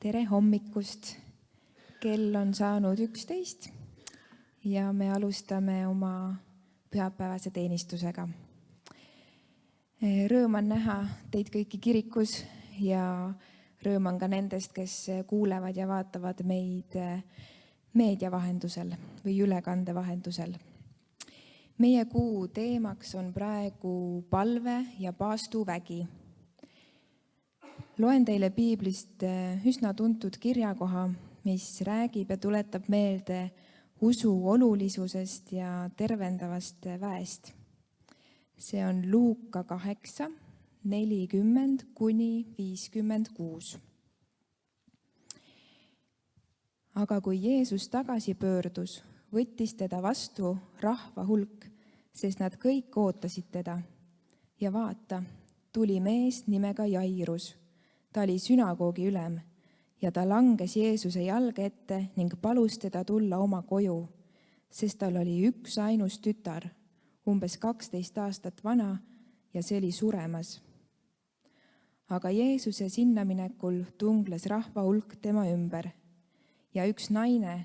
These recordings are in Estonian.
Tere hommikust! Kell on saanud 11 ja me alustame oma pühapäevase teenistusega. Rõõm on näha teid kõiki kirikus ja rõõm on ka nendest, kes kuulevad ja vaatavad meid meedia vahendusel või ülekande vahendusel. Meie kuu teemaks on praegu palve ja paastuvägi. Loen teile piiblist üsna tuntud kirjakoha, mis räägib ja tuletab meelde usu olulisusest ja tervendavast väest. See on Luuka 8, 40–56. Aga kui Jeesus tagasi pöördus, võttis teda vastu rahva hulk, sest nad kõik ootasid teda. Ja vaata, tuli mees nimega Jairus. Ta oli sünagoogi ülem ja ta langes Jeesuse jalge ette ning palus teda tulla oma koju, sest tal oli üks ainus tütar, umbes 12 aastat vana ja see oli suremas. Aga Jeesuse sinnaminekul tungles rahva hulk tema ümber ja üks naine,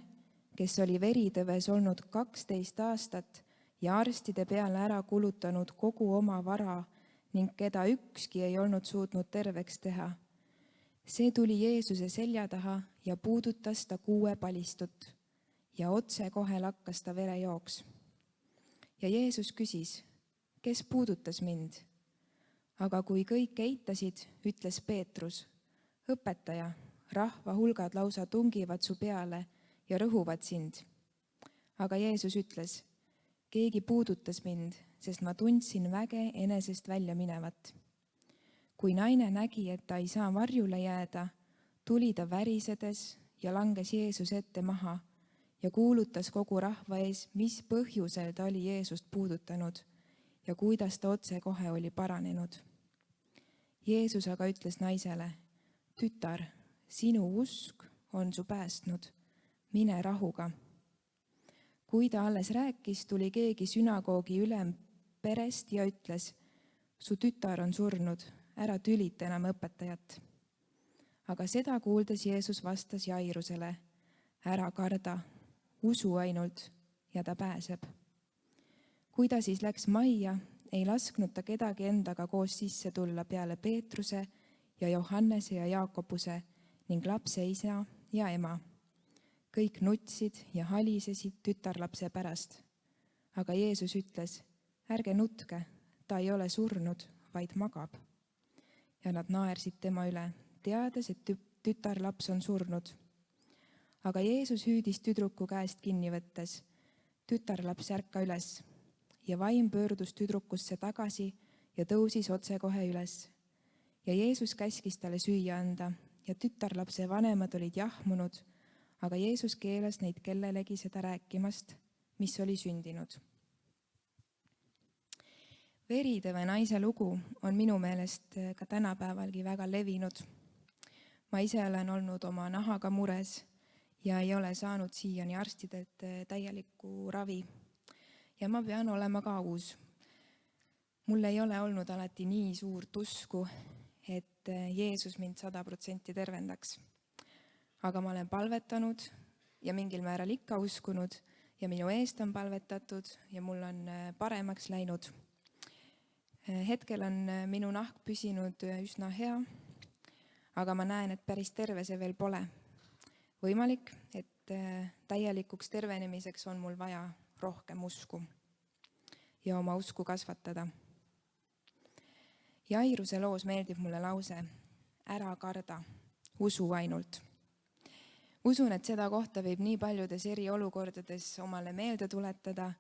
kes oli veritõves olnud 12 aastat ja arstide peale ära kulutanud kogu oma vara ning keda ükski ei olnud suutnud terveks teha. See tuli Jeesuse selja taha ja puudutas ta kuuepalistut ja otsekohe lakkas ta verejooks. Ja Jeesus küsis, kes puudutas mind? Aga kui kõik eitasid, ütles Peetrus, õpetaja, rahva hulgad lausa tungivad su peale ja rõhuvad sind. Aga Jeesus ütles, keegi puudutas mind, sest ma tundsin väge enesest välja minevat. Kui naine nägi, et ta ei saa varjule jääda, tuli ta värisedes ja langes Jeesuse ette maha ja kuulutas kogu rahva ees, mis põhjusel ta oli Jeesust puudutanud ja kuidas ta otsekohe oli paranenud. Jeesus aga ütles naisele, tütar, sinu usk on su päästnud, mine rahuga. Kui ta alles rääkis, tuli keegi sünagoogi ülem perest ja ütles, su tütar on surnud, ära tülita enam õpetajat. Aga seda kuuldes Jeesus vastas Jairusele, ära karda, usu ainult ja ta pääseb. Kui ta siis läks majja, ei lasknud ta kedagi endaga koos sisse tulla peale Peetruse ja Johannese ja Jaakobuse ning lapse isa ja ema. Kõik nutsid ja halisesid tütarlapse pärast. Aga Jeesus ütles, ärge nutke, ta ei ole surnud, vaid magab. Ja nad naersid tema üle, teades, et tütarlaps on surnud. Aga Jeesus hüüdis tüdruku käest kinni võttes, tütarlaps ärka üles. Ja vaim pöördus tüdrukusse tagasi ja tõusis otsekohe üles. Ja Jeesus käskis talle süüa anda ja tütarlapse vanemad olid jahmunud, aga Jeesus keelas neid kellelegi seda rääkimast, mis oli sündinud. Veritõve naise lugu on minu meelest ka tänapäevalgi väga levinud. Ma ise olen olnud oma nahaga mures ja ei ole saanud siiani arstidelt täielikku ravi. Ja ma pean olema ka aus. Mul ei ole olnud alati nii suurt usku, et Jeesus mind 100% tervendaks. Aga ma olen palvetanud ja mingil määral ikka uskunud ja minu eest on palvetatud ja mul on paremaks läinud. Hetkel on minu nahk püsinud üsna hea, aga ma näen, et päris terve see veel pole. Võimalik, et täielikuks tervenemiseks on mul vaja rohkem usku ja oma usku kasvatada. Jairuse loos meeldib mulle lause, ära karda, usu ainult. Usun, et seda kohta võib nii paljudes eri olukordades omale meelde tuletada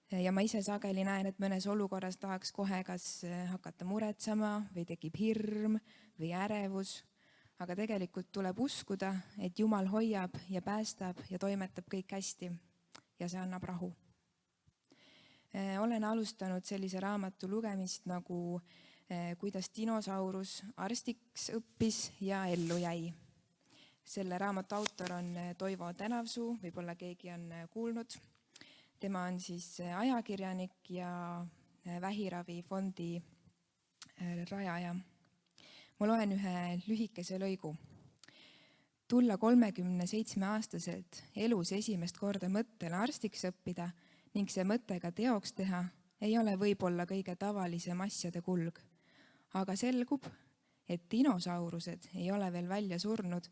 ja ma ise sageli näen, et mõnes olukorras tahaks kohe kas hakata muretsema või tekib hirm või ärevus, aga tegelikult tuleb uskuda, et Jumal hoiab ja päästab ja toimetab kõik hästi ja see annab rahu. Olen alustanud sellise raamatu lugemist nagu kuidas dinosaurus arstiks õppis ja ellu jäi. Selle raamatu autor on Toivo Tänavsuu, võib-olla keegi on kuulnud. Tema on siis ajakirjanik ja vähiravifondi rajaja. Ma loen ühe lühikese lõigu. Tulla 37-aastaselt elus esimest korda mõttele arstiks õppida ning see mõttega teoks teha ei ole võib-olla kõige tavalisem asjade kulg. Aga selgub, et dinosaurused ei ole veel välja surnud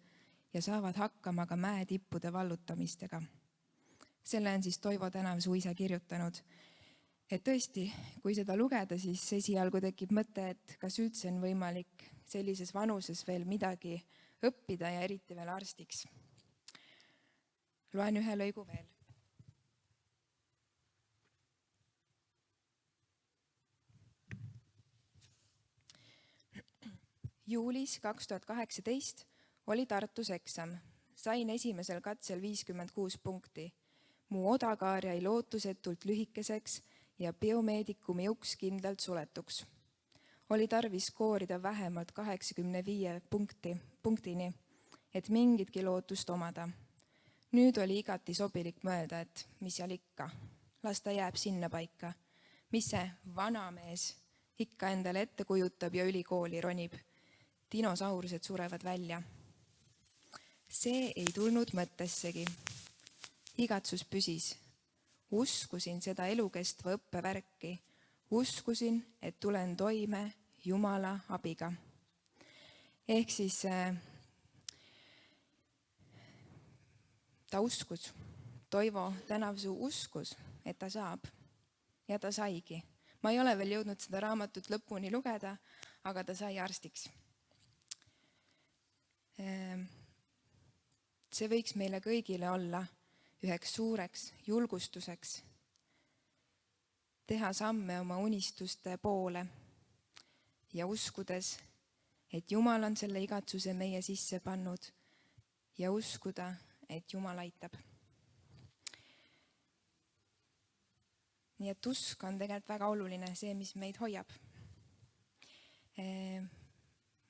ja saavad hakkama ka mäetippude vallutamistega. Selle on siis Toivo Tänavsuu ise kirjutanud. Et tõesti, kui seda lugeda, siis esialgu tekib mõte, et kas üldse on võimalik sellises vanuses veel midagi õppida ja eriti veel arstiks. Loen ühe lõigu veel. Juulis 2018 oli Tartus eksam. Sain esimesel katsel 56 punkti. Mu odakaar jäi lootusetult lühikeseks ja biomeedikumi uks kindlalt suletuks. Oli tarvis skoorida vähemalt 85 punktini, et mingitki lootust omada. Nüüd oli igati sobilik mõelda, et mis seal ikka. Las ta jääb sinna paika. Mis see vanamees ikka endale ette kujutab ja ülikooli ronib. Dinosaurused surevad välja. See ei tulnud mõttessegi. Igatsus püsis. Uskusin seda elukestva õppevärki. Uskusin, et tulen toime Jumala abiga. Ehk siis ta uskus. Toivo Tänavsuu uskus, et ta saab. Ja ta saigi. Ma ei ole veel jõudnud seda raamatut lõpuni lugeda, aga ta sai arstiks. See võiks meile kõigile olla üheks suureks julgustuseks, teha samme oma unistuste poole ja uskudes, et Jumal on selle igatsuse meie sisse pannud ja uskuda, et Jumal aitab. Nii et usk on tegelikult väga oluline, see, mis meid hoiab.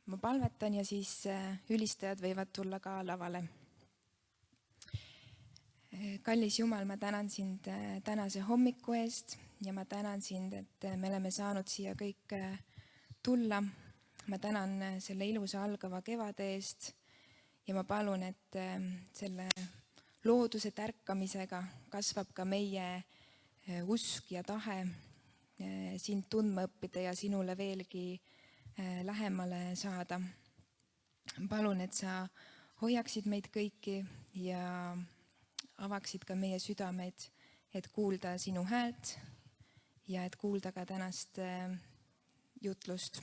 Ma palvetan ja siis ülistajad võivad tulla ka lavale. Kallis Jumal, ma tänan sind tänase hommiku eest ja ma tänan sind, et me oleme saanud siia kõik tulla. Ma tänan selle ilusa algava kevade eest ja ma palun, et selle looduse tärkamisega kasvab ka meie usk ja tahe sind tundma õppida ja sinule veelgi lähemale saada. Palun, et sa hoiaksid meid kõiki ja avaksid ka meie südamed, et kuulda sinu häält ja et kuulda ka tänast jutlust.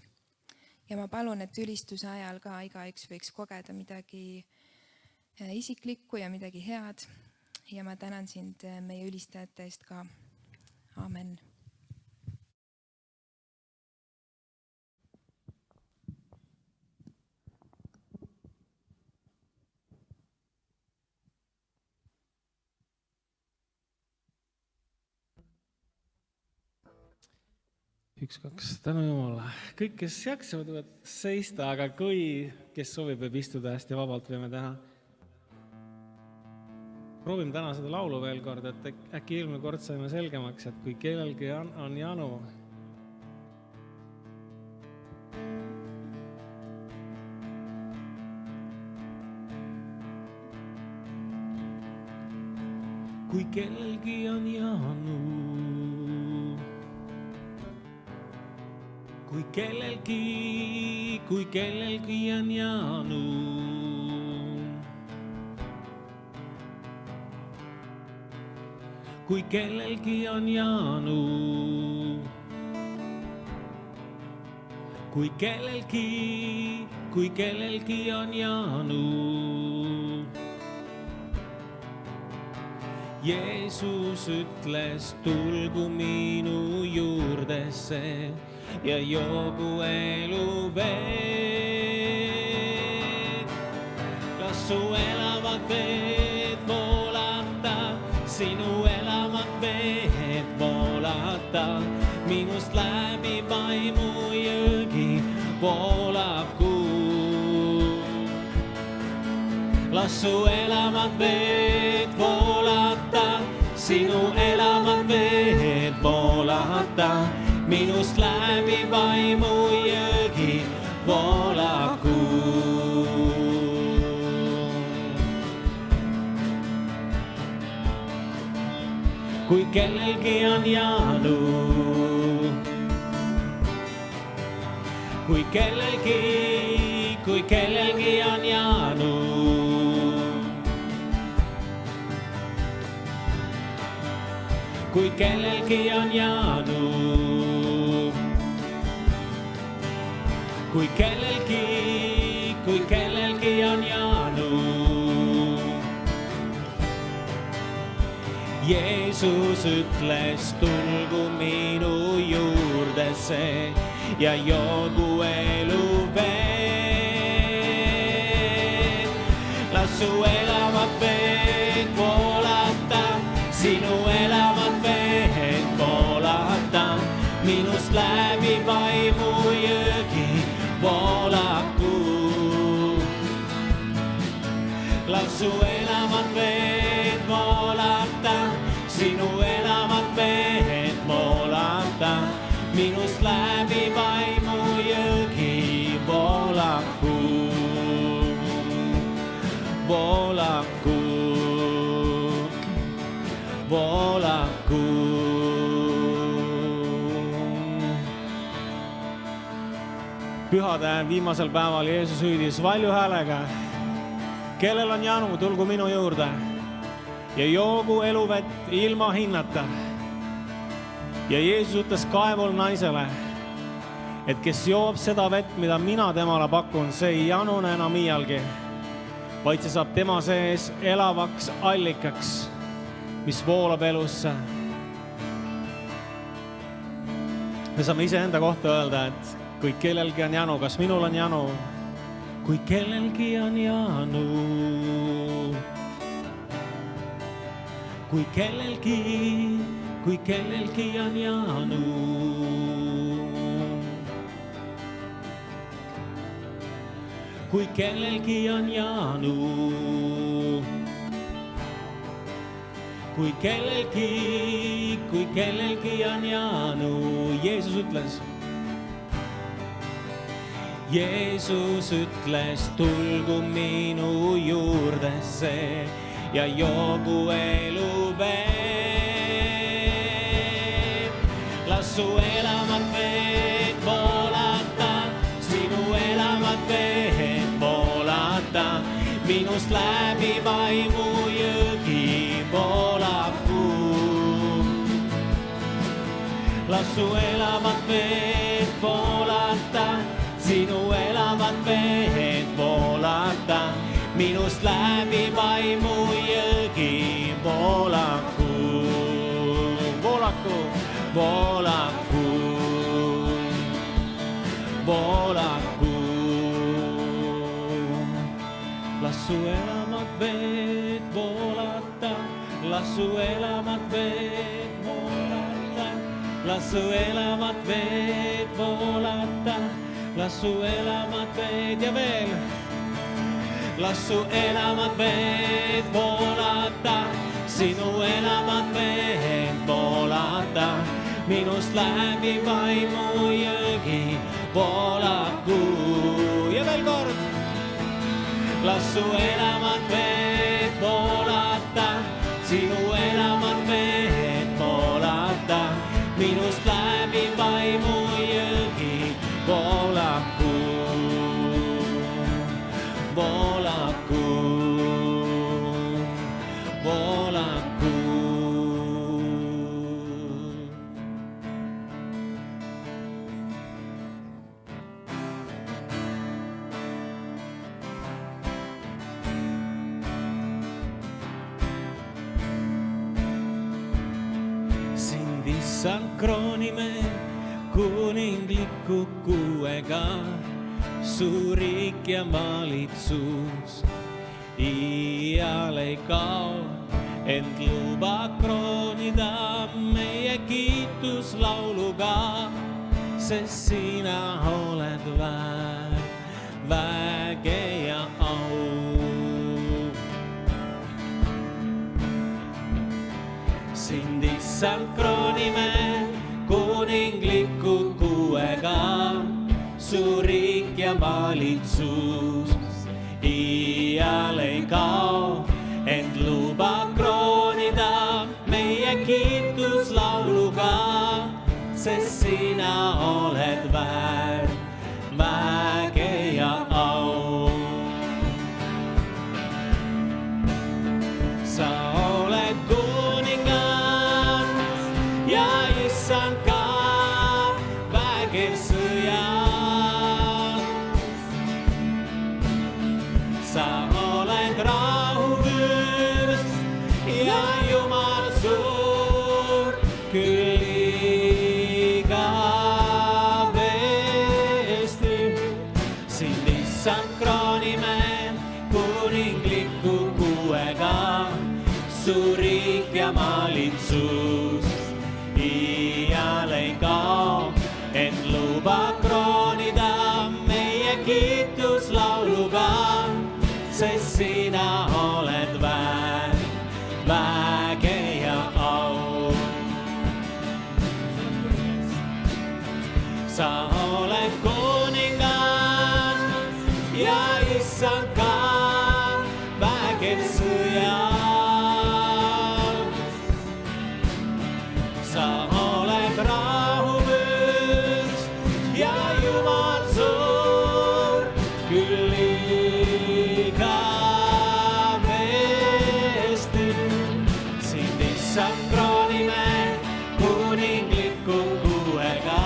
Ja ma palun, et ülistuse ajal ka igaüks võiks kogeda midagi isiklikku ja midagi head. Ja ma tänan sind meie ülistajate eest ka. Amen. Üks, kaks, tänu Jumala. Kõik, kes jaksavad, võivad seista, aga kes soovib, võib istuda hästi vabalt, võime teha. Proovime täna seda laulu veel kord, et äkki eelmine kord saime selgemaks, et kui kellelgi on janu, kui kellelgi on janu, kui kellelgi on janu, kui kellelgi on janu, kui kellelgi on janu. Jeesus ütles, tulgu minu juurdesse ja joogu eluveed. Las su elavat veed voolata, sinu elavat veed voolata. Minust läbi vaimu jõgi voolab kuu. Las su elavat veed voolata, sinu elavat veed voolata. Minust läbi vaimu jõgi voolab kuu. kui kellelgi on janu. Kui kellelgi on janu. Kui kellelgi on janu. Kui kellelgi on janu. Jeesus ütles, tulgu minu juurdesse ja joogu eluvett. Lasu elavat vett voolata, sinu elavat vett voolata, minust läbi vaimu jõgi voolaku. Lasu elavat vett voolata, sinu elavat vett voolata, minust läbi vaimu jõgi voolaku. Voolaku, voolaku. Pühade viimasel päeval Jeesus hüüdis valju häälega, kellel on janu, tulgu minu juurde ja joogu eluvett ilma hinnata. Ja Jeesus ütles kaevul naisele, et kes joob seda vett, mida mina temale pakun, see ei janune enam iialgi, vaid see saab tema sees elavaks allikaks, mis voolab elusse. Me saame ise enda kohta öelda, et kui kellelgi on janu, kas minul on janu? Kui kellelgi on janu. Kui kellelgi on janu. Kui kellelgi on janu. Kui kellelgi on janu. Jeesus ütles, tulgu minu juurdesse ja joogu eluvett. Lasu elavat vett voolata, sinu elavat vett voolata, minust läbi vaimu jõgi voolaku. Lasu elavat vett voolata, sinu elavat vett voolata, minust läbi vaimu jõgi voolaku. Voolaku, voolaku, voolaku. Lasu elavat vett voolata, lasu elavat vett voolata, lasu elavat vett voolata, lasu elavat vett ja veel. Lasu elavat vett voolata, sinu elavat vett voolata, minust läbi vaimu jõgi voolaku. Ja veel kord. Lasu elavat vett voolata, sinu elavat vett voolata, minust läbi vaimu jõgi voolaku. Voolaku, voolaku. Sind issand kroonime kuningliku kuuega, su riik ja valitsus iial ei kao, ent luba kroonida meie kiituslauluga, sest sina oled väär väge ja au. Sind issand kroonime kuningliku kuuega, su riik ja valitsus iial ei kao, ent luba kroonida meie kiituslauluga. sa oled rahuvürst ja Jumal suur, küll igavesti. Sind issand kroonime kuningliku kuuega, su riik ja valitsus iial ei kao, et luba kroonida meie kiituslauluga, sest sina oled väge ja au. Sa oled kuningas ja issand ka vägev sõjal. Sa oled rahuvürst ja Jumal suur, küll igavesti. Sind issand kroonime kuningliku kuuega,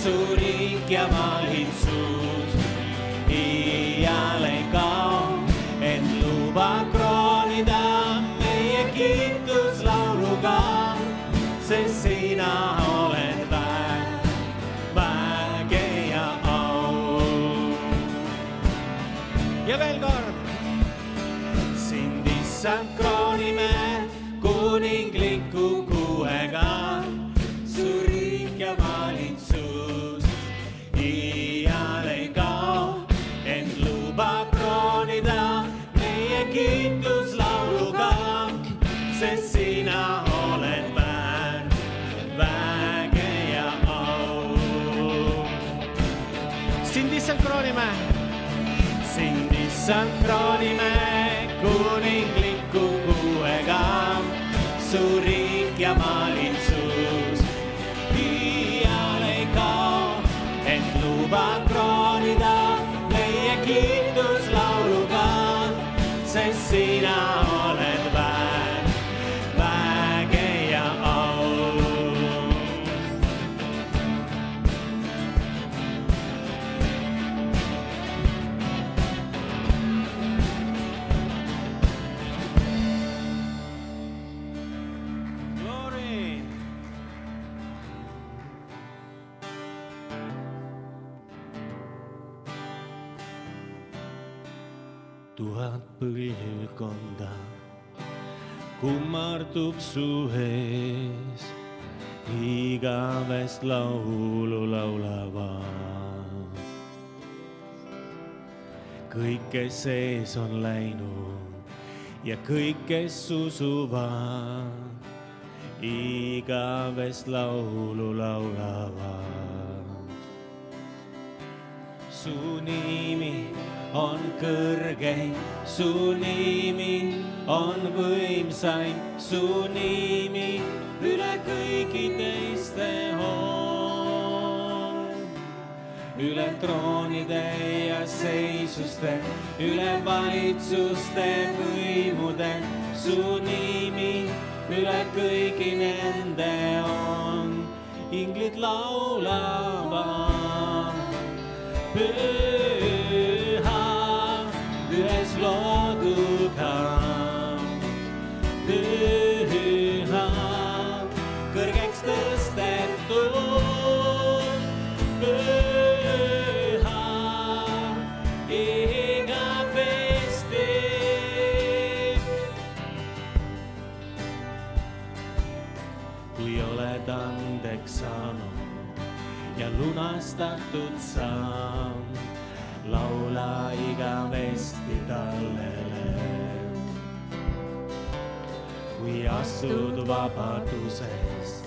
su riik ja valitsus iial ei kao, et luba kroonida meie kiituslauluga, sest sina oled väge ja au. Ja veel kord. Sind issand kroonime kuningliku kuuega, su riik ja valitsus iial ei kao, et luba kroonida meie kiituslauluga, sest sina oled väge ja au. Sind issand kroonime. Sind issand kroonime kuningliku kuuega, su riik ja valitsus iial ei kao, et luba kroonida meie kiituslauluga, sest sina oled väge ja au. Glory! Tuhat põlvkonda kummardub su ees, igavest laulu laulavad. Kõik, kes sees on läinud ja kõik, kes usuvad, igavest laulu laulavad. Su nimi on kõrgeim, su nimi on võimsaim, su nimi üle kõigi teiste on. Üle troonide ja seisuste, üle valitsuste võimude, su nimi üle kõigi nende on. Inglid laulavad püha ühes looduga, püha kõrgeks tõstetud, püha igavesti. Kui oled andeks saanud ja lunastatud saam, laula igavesti tallele. Kui astud vabadusest,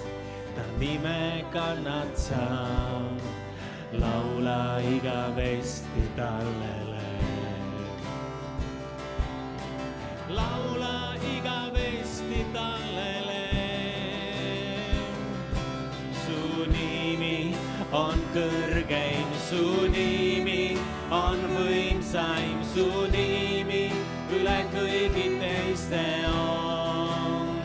ta nime kannad sa, laula igavesti tallele. Laula igavesti tallele. Su nimi on kõrgeim, su nimi on võimsaim, su nimi üle kõigi teiste on.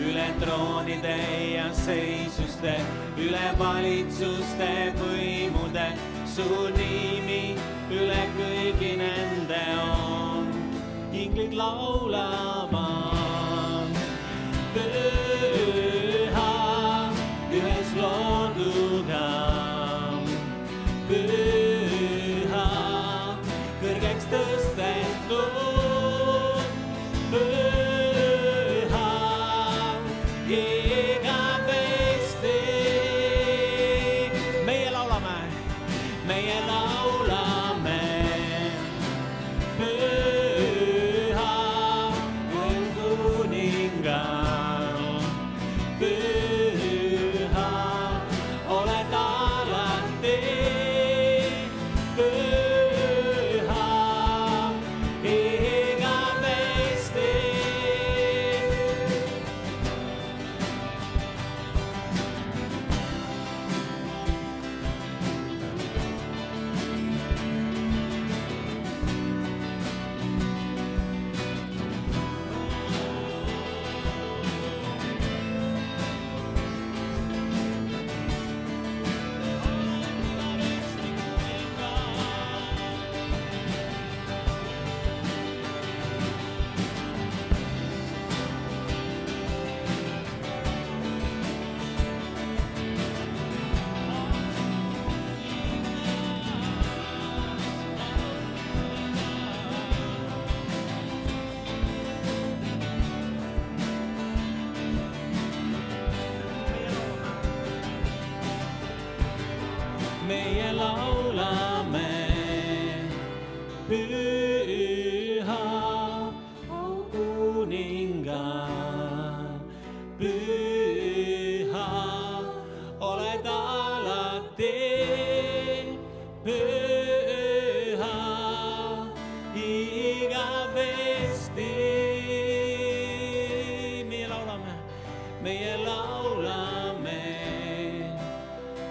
Üle troonide ja seisuste, üle valitsuste võimude, su nimi üle kõigi nende on, inglid laulavad. Püha, ühes looduga, püha, kõrgeks tõstetud, püha, igavesti. Meie laulame, püha, ühes kuningal, püha, oled alati, püha, igavesti. Meie laulame, püha, au kuningal, püha, oled alati, püha, igavesti. Meie laulame,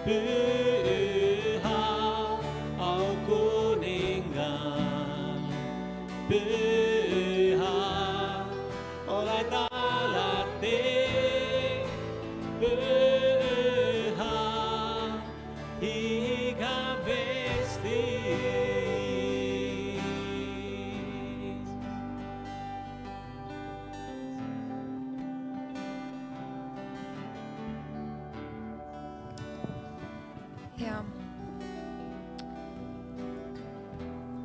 püha, au kuningal, püha, oled alati, püha, igavesti. ja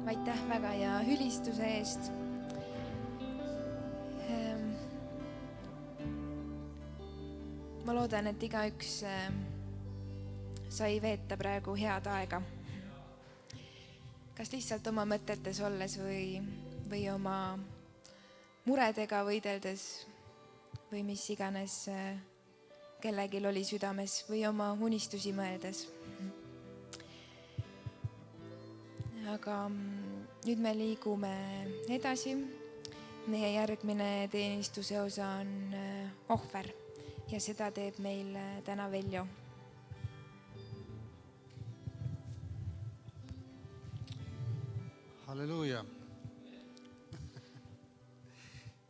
aitäh väga ja ülistuse eest. Ma loodan, et igaüks sai veeta praegu head aega. Kas lihtsalt oma mõtetes olles või oma muredega võideldes või mis iganes kellelgi oli südames või oma unistusi mõeldes. Aga nüüd me liigume edasi. Meie järgmine teenistuse osa on ohver ja seda teeb meil täna Veljo. Halleluuja.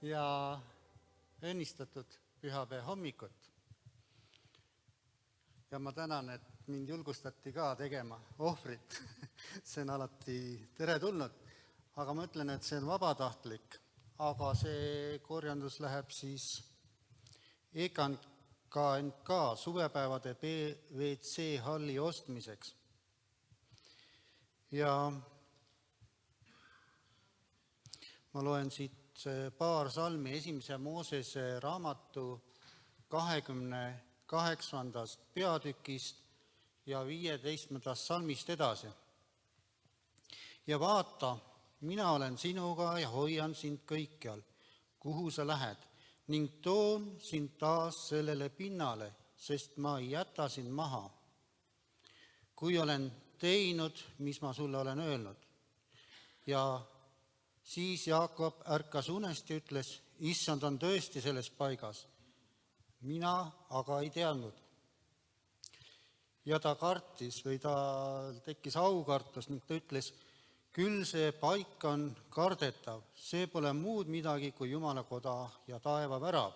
Ja õnnistatud pühapäeva hommikut. Ja ma tänan, et mind julgustati ka tegema ohvrit. See on alati teretulnud. Aga ma ütlen, et see on vabatahtlik. Aga see korjandus läheb siis EKNK suvepäevade PVC halli ostmiseks. Ja ma loen siit paar salmi 1. Moosese raamatu 28. peatükist ja 15. salmist edasi. Ja vaata, mina olen sinuga ja hoian sind kõikjal, kuhu sa lähed, ning toon sind taas sellele pinnale, sest ma ei jäta sind maha. Kui olen teinud, mis ma sulle olen öelnud. Ja siis Jaakob ärkas unest ja ütles, issand on tõesti selles paigas. Mina aga ei teadnud. Ja ta kartis või ta tekkis aukartus ning ta ütles, küll see paik on kardetav, see pole muud midagi kui Jumala koda ja taeva värav.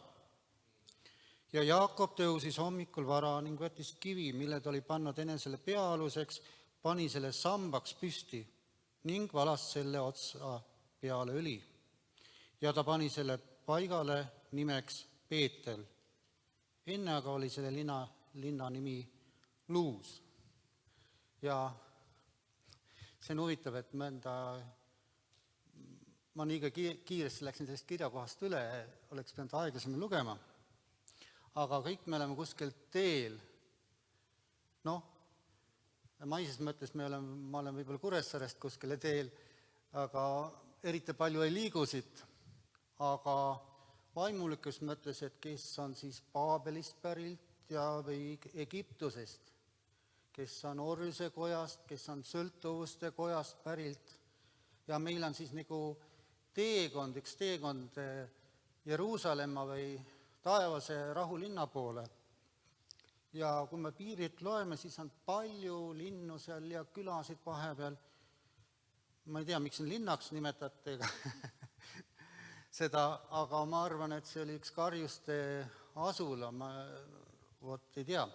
Ja Jaakob tõusis hommikul vara ning võttis kivi, mille ta oli pannud enesele peaaluseks, pani selle sambaks püsti ning valas selle otsa peale õli. Ja ta pani selle paigale nimeks Peetel. Enne aga oli selle linna nimi Luus. Ja see on huvitav, et ma liiga kiiresti läksin sellest kirjakohast üle, oleks pidanud aeglasemalt lugema. Aga kõik me oleme kuskil teel. Maises mõttes ma olen võib-olla Kuressaarest kuskile teel, aga eriti palju ei liigu siit. Aga vaimulikus mõttes, et kes on siis Paabelist pärilt või Egiptusest, kes on orjuse kojast, kes on sõltuvuste kojast pärilt. Ja meil on siis nagu üks teekond Jeruusalemma või taevase rahulinna poole. Ja kui me piirilt loeme, siis on palju linnu seal ja külasid vahepeal. Ma ei tea, miks on linnaks nimetate seda, aga ma arvan, et see oli üks karjuste asula, ma ei tea.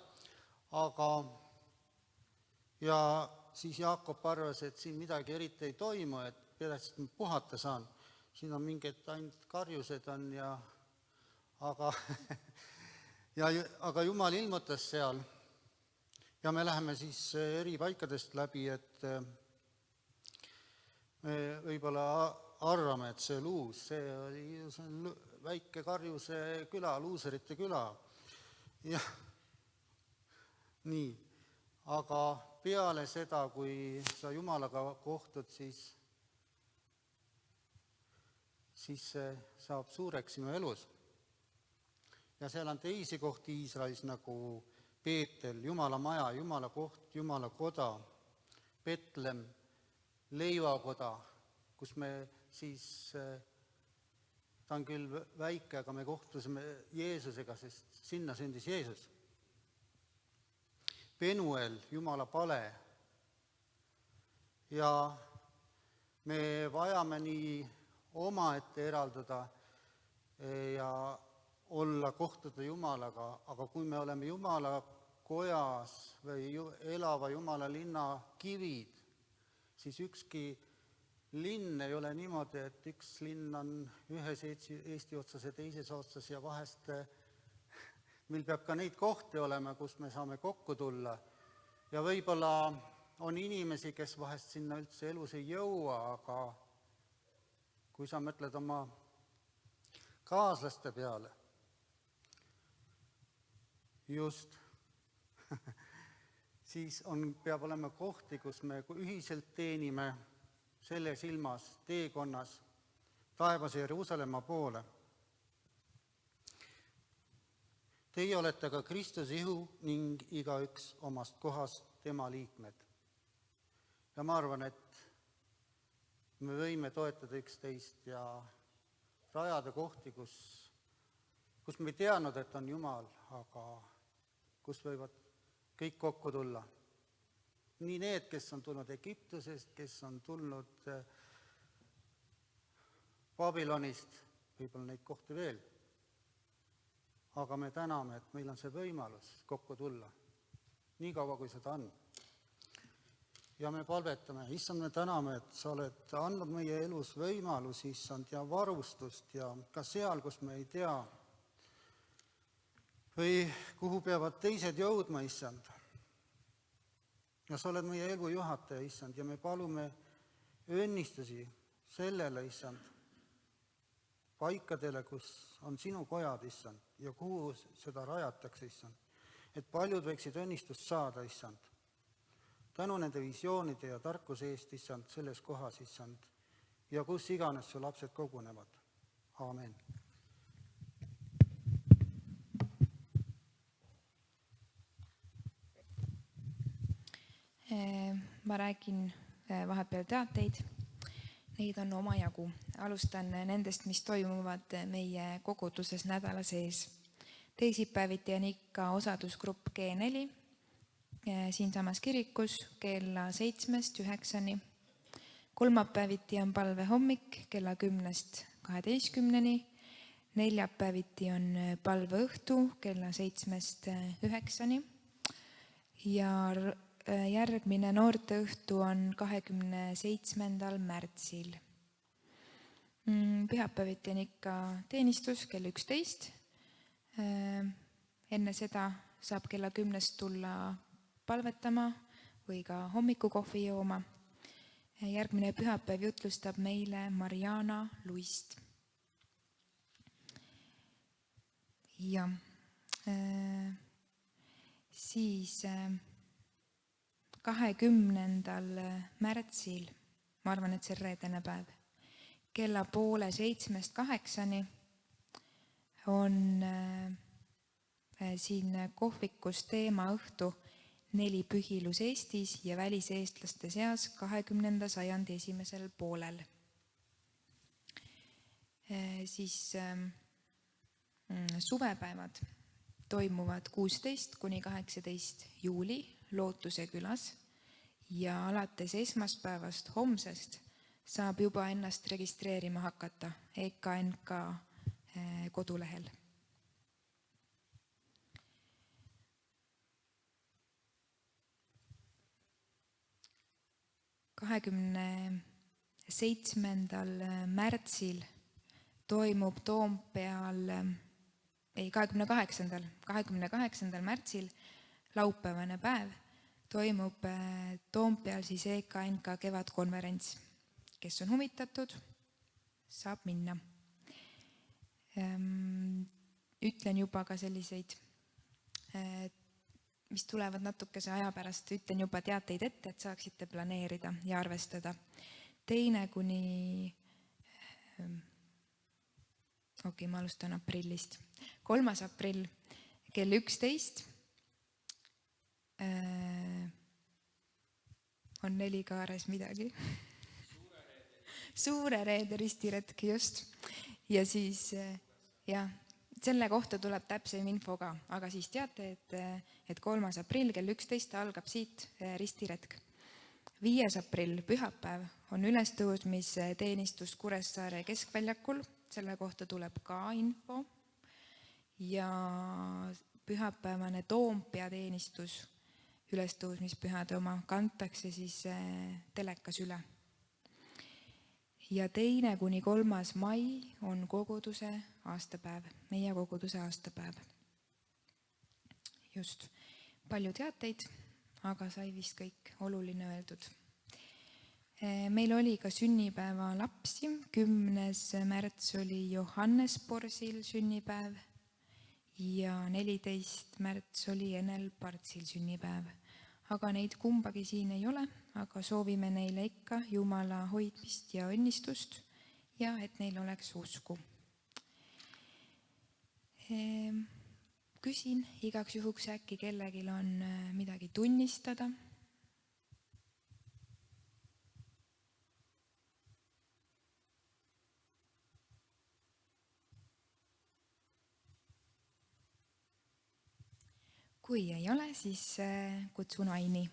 Ja siis Jaakob arvas, et siin midagi eriti ei toimu, et peaks puhata saan. Siin on mingid ainult karjused on aga Jumal ilmutas seal. Ja me läheme siis eri paikadest läbi, et me võib-olla arvame, et see Luus, see oli väike karjuse küla, luuserite küla. Ja nii, aga peale seda, kui sa Jumalaga kohtud, siis see saab suureks sinu elus. Ja seal on teisi kohti Iisraelis nagu Peetel, Jumala maja, Jumala koht, Jumala koda, Betlem, leivakoda, kus me siis, ta on küll väike, aga me kohtusime Jeesusega, sest sinna sündis Jeesus. Penuel, Jumala pale. Ja me vajame nii omaette eralduda ja kohtuda Jumalaga, aga kui me oleme Jumala kojas või elava Jumala linna kivid, siis ükski linn ei ole niimoodi, et üks linn on ühes Eesti otsas ja teises otsas ja vahest meil peab ka neid kohti olema, kus me saame kokku tulla. Ja võib-olla on inimesi, kes vahest sinna üldse elus ei jõua, aga kui sa mõtled oma kaaslaste peale, just, siis peab olema kohti, kus me ühiselt teenime selles ilmas teekonnas taevase Jeruusalemma poole. Teie olete ka Kristuse ihu ning igaüks omast kohast tema liikmed. Ja ma arvan, et me võime toetada üksteist ja rajada kohti, kus me ei teadnud, et on Jumal, aga kus võivad kõik kokku tulla. Nii need, kes on tulnud Egiptusest, kes on tulnud Babylonist, võib-olla neid kohti veel. Aga me täname, et meil on see võimalus kokku tulla, nii kaua kui seda on. Ja me palvetame, issand, me täname, et sa oled andnud meie elus võimalusi, issand, ja varustust ja ka seal, kus me ei tea või kuhu peavad teised jõudma, issand. Ja sa oled meie elu juhataja, issand, ja me palume õnnistusi sellele, issand, paikadele, kus on sinu kojad, issand, ja kuhu seda rajatakse, issand, et paljud võiksid õnnistust saada, issand. Tänu nende visioonide ja tarkuse eest, issand, selles kohas, issand, ja kus iganes su lapsed kogunevad. Aamen. Ma räägin vahepeal teateid. Neid on omajagu. Alustan nendest, mis toimuvad meie koguduses nädala sees. Teisipäeviti on ikka osadusgrupp G4 siinsamas kirikus kella 7-9. Kolmapäeviti on palve hommik kella 10-12. Neljapäeviti on palve õhtu kella 7-9. Ja järgmine noorteõhtu on 27. märtsil. Pühapäeviti on ikka teenistus kell 11. Enne seda saab kella 10 tulla palvetama või ka hommikukohvi jooma. Järgmine pühapäev jutlustab meile Mariana Luist. Ja siis 20. märtsil, ma arvan, et see on reedene päev, kella 6:30–8 on siin kohvikus teemaõhtu 4 pühilus Eestis ja väliseestlaste seas 20. sajandi esimesel poolel. Siis suvepäevad toimuvad 16–18 juuli Lootuse külas ja alates esmaspäevast homsest saab juba ennast registreerima hakata EKNK kodulehel. Toompeal 27. märtsil toimub 28. märtsil, laupäevane päev, toimub Toompeal siis EKNK kevadkonverents. Kes on huvitatud, saab minna. Ütlen juba ka selliseid, mis tulevad natukese aja pärast, ütlen juba teateid ette, et saaksite planeerida ja arvestada. 2. ma alustan aprillist. 3. aprill kell 11 on Nelikaares midagi. Suure reede ristiretk, just. Ja siis, selle kohta tuleb täpsem info ka, aga siis teate, et 3. aprill kell 11 algab siit ristiretk. 5. aprill, pühapäev, on ülestõusmisteenistus Kuressaare keskväljakul, selle kohta tuleb ka info. Ja pühapäevane Toompea teenistus, ülestõusmispühade oma, kantakse siis telekas üle. Ja 2.–3. mai on koguduse aastapäev, meie koguduse aastapäev. Just, palju teateid, aga sai vist kõik oluline öeldud. Meil oli ka sünnipäeva lapsi, 10. märts oli Johannes Borsil sünnipäev ja 14. märts oli Enel Partsil sünnipäev. Aga neid kumbagi siin ei ole, aga soovime neile ikka Jumala hoidmist ja õnnistust ja et neil oleks usku. Küsin igaks juhuks, äkki kellelgi on midagi tunnistada. Kui ei ole, siis kutsun Aini.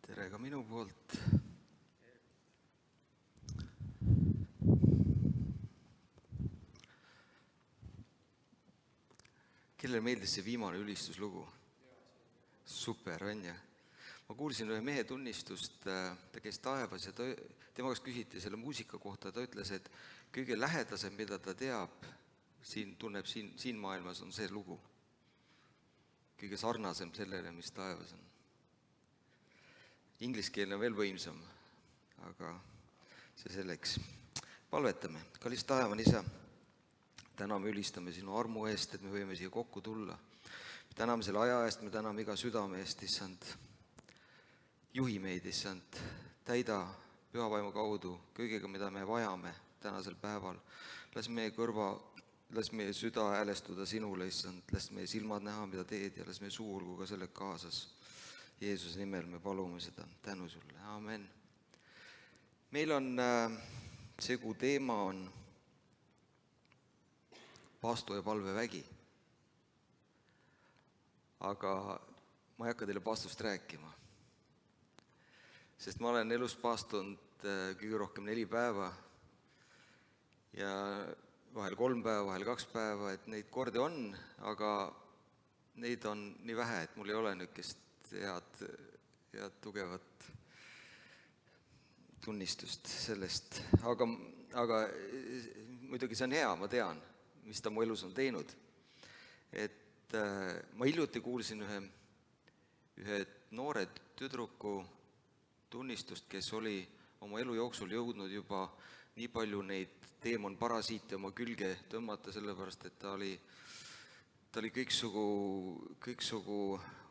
Tere ka minu poolt. Kellele meeldis see viimane ülistuslugu? Super, on ja? Ma kuulsin ühe mehe tunnistust, ta käis taevas ja tema käest küsiti selle muusika kohta, ta ütles, et kõige lähedasem, mida ta teab, tunneb siin maailmas, on see lugu. Kõige sarnasem sellele, mis taevas on. Ingliskeelne on veel võimsam, aga see selleks. Palvetame, kallis taevan isa, täname ülistame sinu armu eest, et me võime siia kokku tulla. Täname selle aja eest, me täname iga südame eest, issand. Juhi meid, issand, täida pühavaimu kaudu kõigega, mida me vajame tänasel päeval. Las meie süda häälestuda sinule, issand, las meie silmad näha, mida teed ja las meie suu olgu ka selle kaasas. Jeesuse nimel me palume seda, tänu sulle, amen. Meil on see kuu teema on paastu ja palvevägi. Aga ma ei hakka teile paastust rääkima. Sest ma olen elus paastunud kõige rohkem 4 päeva ja vahel 3 päeva, vahel 2 päeva, et neid kordi on, aga neid on nii vähe, et mul ei ole niisugust head tugevat tunnistust sellest. Aga muidugi see on hea, ma tean, mis ta mu elus on teinud. Et ma hiljuti kuulsin ühe noore tüdruku tunnistust, kes oli oma elu jooksul jõudnud juba nii palju neid teemonparasiite oma külge tõmmata, sellepärast et ta oli kõiksugu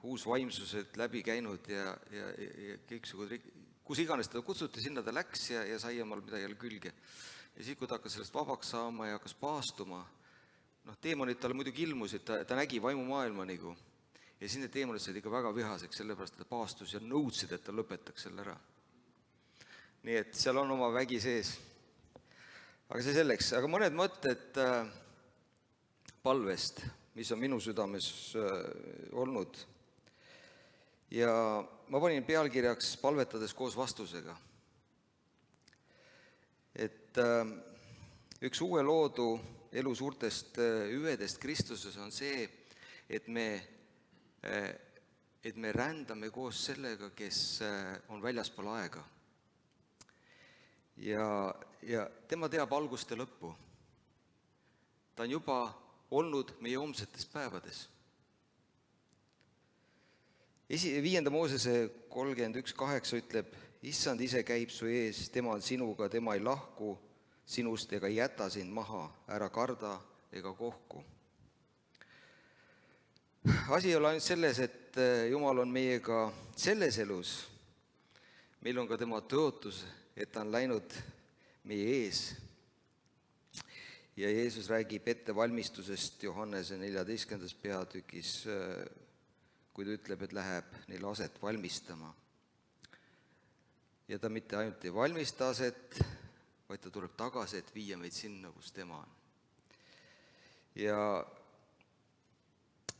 uusvaimsused läbi käinud ja kõiksugu, kus iganes teda kutsuti, sinna ta läks ja sai omal midagi jälle külge. Ja siis, kui ta hakkas sellest vabaks saama ja hakkas paastuma, teemonid talle muidugi ilmusid, ta nägi vaimumaailma nagu. Ja siis need teemonid said ikka väga vihaseks, sellepärast ta paastus ja nõudsid, et ta lõpetaks selle ära. Nii et seal on oma vägi sees. Aga see selleks. Aga mõned mõtted palvest, mis on minu südames olnud. Ja ma panin pealkirjaks palvetades koos vastusega. Et üks uue loodu elu suurtest hüvedest Kristuses on see, et me rändame koos sellega, kes on väljaspool aega. Ja tema teab algust ja lõppu. Ta on juba olnud meie homsetes päevades. 5. Moosese 31.8 ütleb, Issand ise käib su ees, tema on sinuga, tema ei lahku sinust ega jäta sind maha, ära karda ega kohku. Asi ei ole ainult selles, et Jumal on meiega selles elus, meil on ka tema tõotus, et ta on läinud meie ees. Ja Jeesus räägib ettevalmistusest Johannese 14. peatükis, kui ta ütleb, et läheb neil aset valmistama. Ja ta mitte ainult ei valmista aset, vaid ta tuleb tagasi, et viia meid sinna, kus tema on. Ja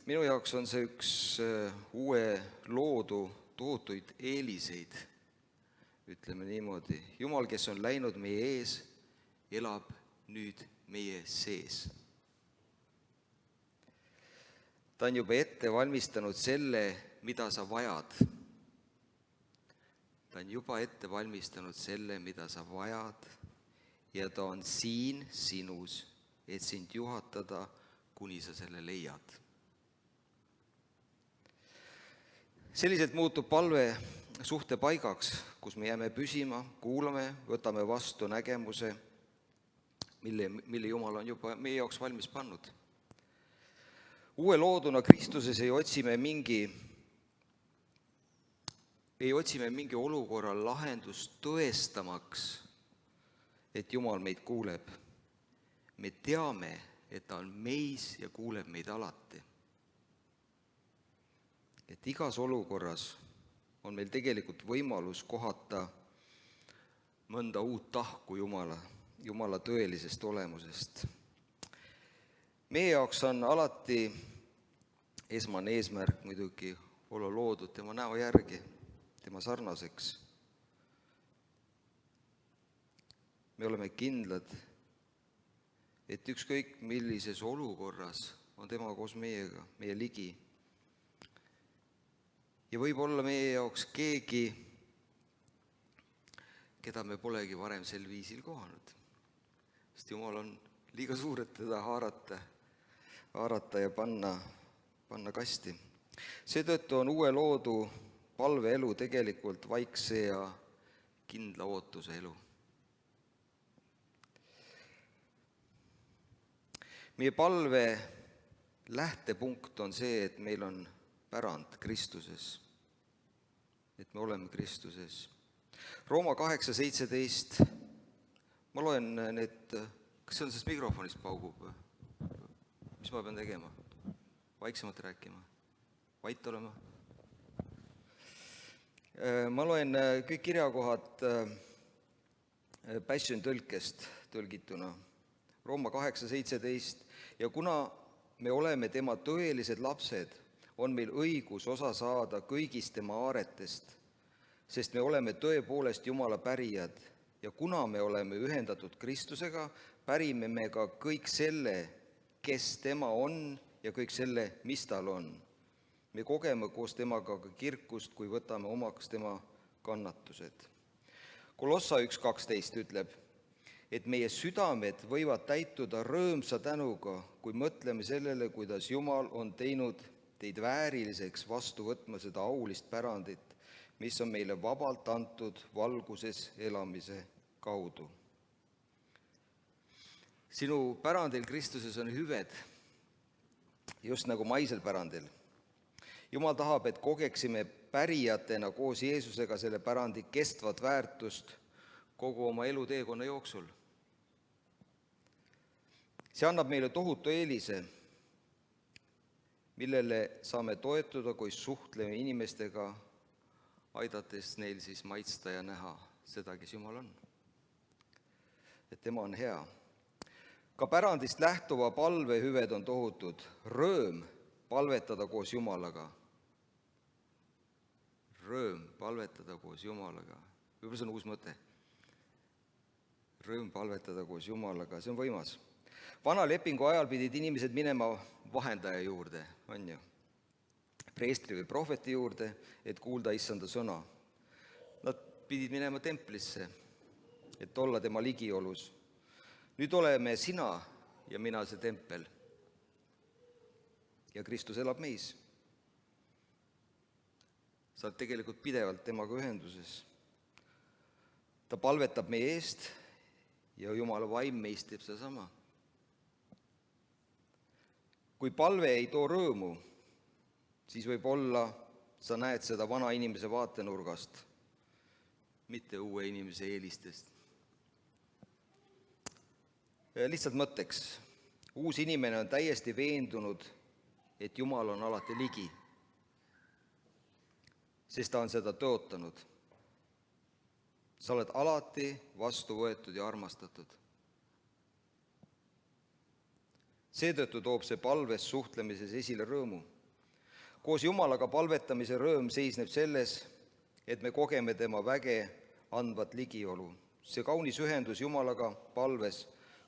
minu jaoks on see üks uue loodu tohutuid eeliseid, ütleme niimoodi. Jumal, kes on läinud meie ees, elab nüüd meie sees. Ta on juba ette valmistanud selle, mida sa vajad. Ta on juba ette valmistanud selle, mida sa vajad, ja ta on siin sinus, et sind juhatada, kuni sa selle leiad. Selliselt muutub palve suhte paigaks, kus me jääme püsima, kuulame, võtame vastu nägemuse, mille Jumal on juba meie jaoks valmis pannud. Uue looduna Kristuses ei otsi me mingi olukorra lahendust tõestamaks, et Jumal meid kuuleb. Me teame, et ta on meis ja kuuleb meid alati. Et igas olukorras on meil tegelikult võimalus kohata mõnda uut tahku Jumala tõelisest olemusest. Meie jaoks on alati esmane eesmärk muidugi olla loodud tema näo järgi, tema sarnaseks. Me oleme kindlad, et ükskõik millises olukorras on tema koos meiega, meie ligi. Ja võib olla meie jaoks keegi, keda me polegi varem sel viisil kohanud. Sest Jumal on liiga suur, et teda haarata ja panna kasti. Seetõttu on uue loodu palveelu tegelikult vaikse ja kindla ootuse elu. Meie palve lähtepunkt on see, et meil on pärand Kristuses. Et me oleme Kristuses. Rooma 8.17, ma loen need, kas see on sellest mikrofonist paugub? Mis ma pean tegema? Vaiksemalt rääkima? Vait olema? Ma loen kõik kirjakohad Passion tõlkest tõlgituna. Rooma 8.17, ja kuna me oleme tema tõelised lapsed, on meil õigus osa saada kõigist tema aaretest, sest me oleme tõepoolest Jumala pärijad ja kuna me oleme ühendatud Kristusega, pärime me ka kõik selle, kes tema on ja kõik selle, mis tal on. Me kogeme koos temaga ka kirkust, kui võtame omaks tema kannatused. Kolossa 1.12 ütleb, et meie südamed võivad täituda rõõmsa tänuga, kui mõtleme sellele, kuidas Jumal on teinud teid vääriliseks vastu võtma seda aulist pärandit, mis on meile vabalt antud valguses elamise kaudu. Sinu pärandil Kristuses on hüved, just nagu maisel pärandil. Jumal tahab, et kogeksime pärijatena koos Jeesusega selle pärandi kestvat väärtust kogu oma eluteekonna jooksul. See annab meile tohutu eelise, millele saame toetuda, kui suhtleme inimestega, aidates neil siis maitsta ja näha seda, kes Jumal on. Et tema on hea. Ka pärandist lähtuva palve hüved on tohutud. Rõõm palvetada koos Jumalaga. Rõõm palvetada koos Jumalaga. Võib-olla see on uus mõte. Rõõm palvetada koos Jumalaga, see on võimas. Vana lepingu ajal pidid inimesed minema vahendaja juurde, on ju, preestri või prohveti juurde, et kuulda issanda sõna. Nad pidid minema templisse, et olla tema ligiolus. Nüüd oleme sina ja mina see tempel. Ja Kristus elab meis. Sa oled tegelikult pidevalt temaga ühenduses. Ta palvetab meie eest ja Jumala vaim meist teeb seda sama. Kui palve ei too rõõmu, siis võib-olla sa näed seda vana inimese vaatenurgast, mitte uue inimese eelistest. Lihtsalt mõtteks, uus inimene on täiesti veendunud, et Jumal on alati ligi, sest ta on seda tõotanud. Sa oled alati vastu võetud ja armastatud. Seetõttu toob see palves suhtlemises esile rõõmu. Koos Jumalaga palvetamise rõõm seisneb selles, et me kogeme tema väge andvat ligiolu. See kaunis ühendus Jumalaga palves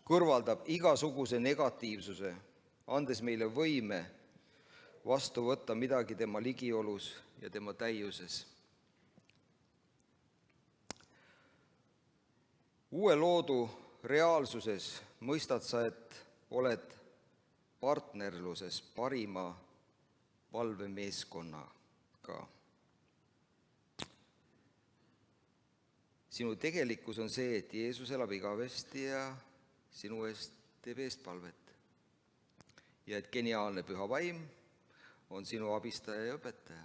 kõrvaldab igasuguse negatiivsuse, andes meile võime vastu võtta midagi tema ligiolus ja tema täiuses. Uue loodu reaalsuses mõistad sa, et oled partnerluses parima palvemeeskonnaga. Sinu tegelikkus on see, et Jeesus elab igavesti ja sinu eest teeb eestpalvet. Ja et geniaalne püha vaim on sinu abistaja ja õpetaja.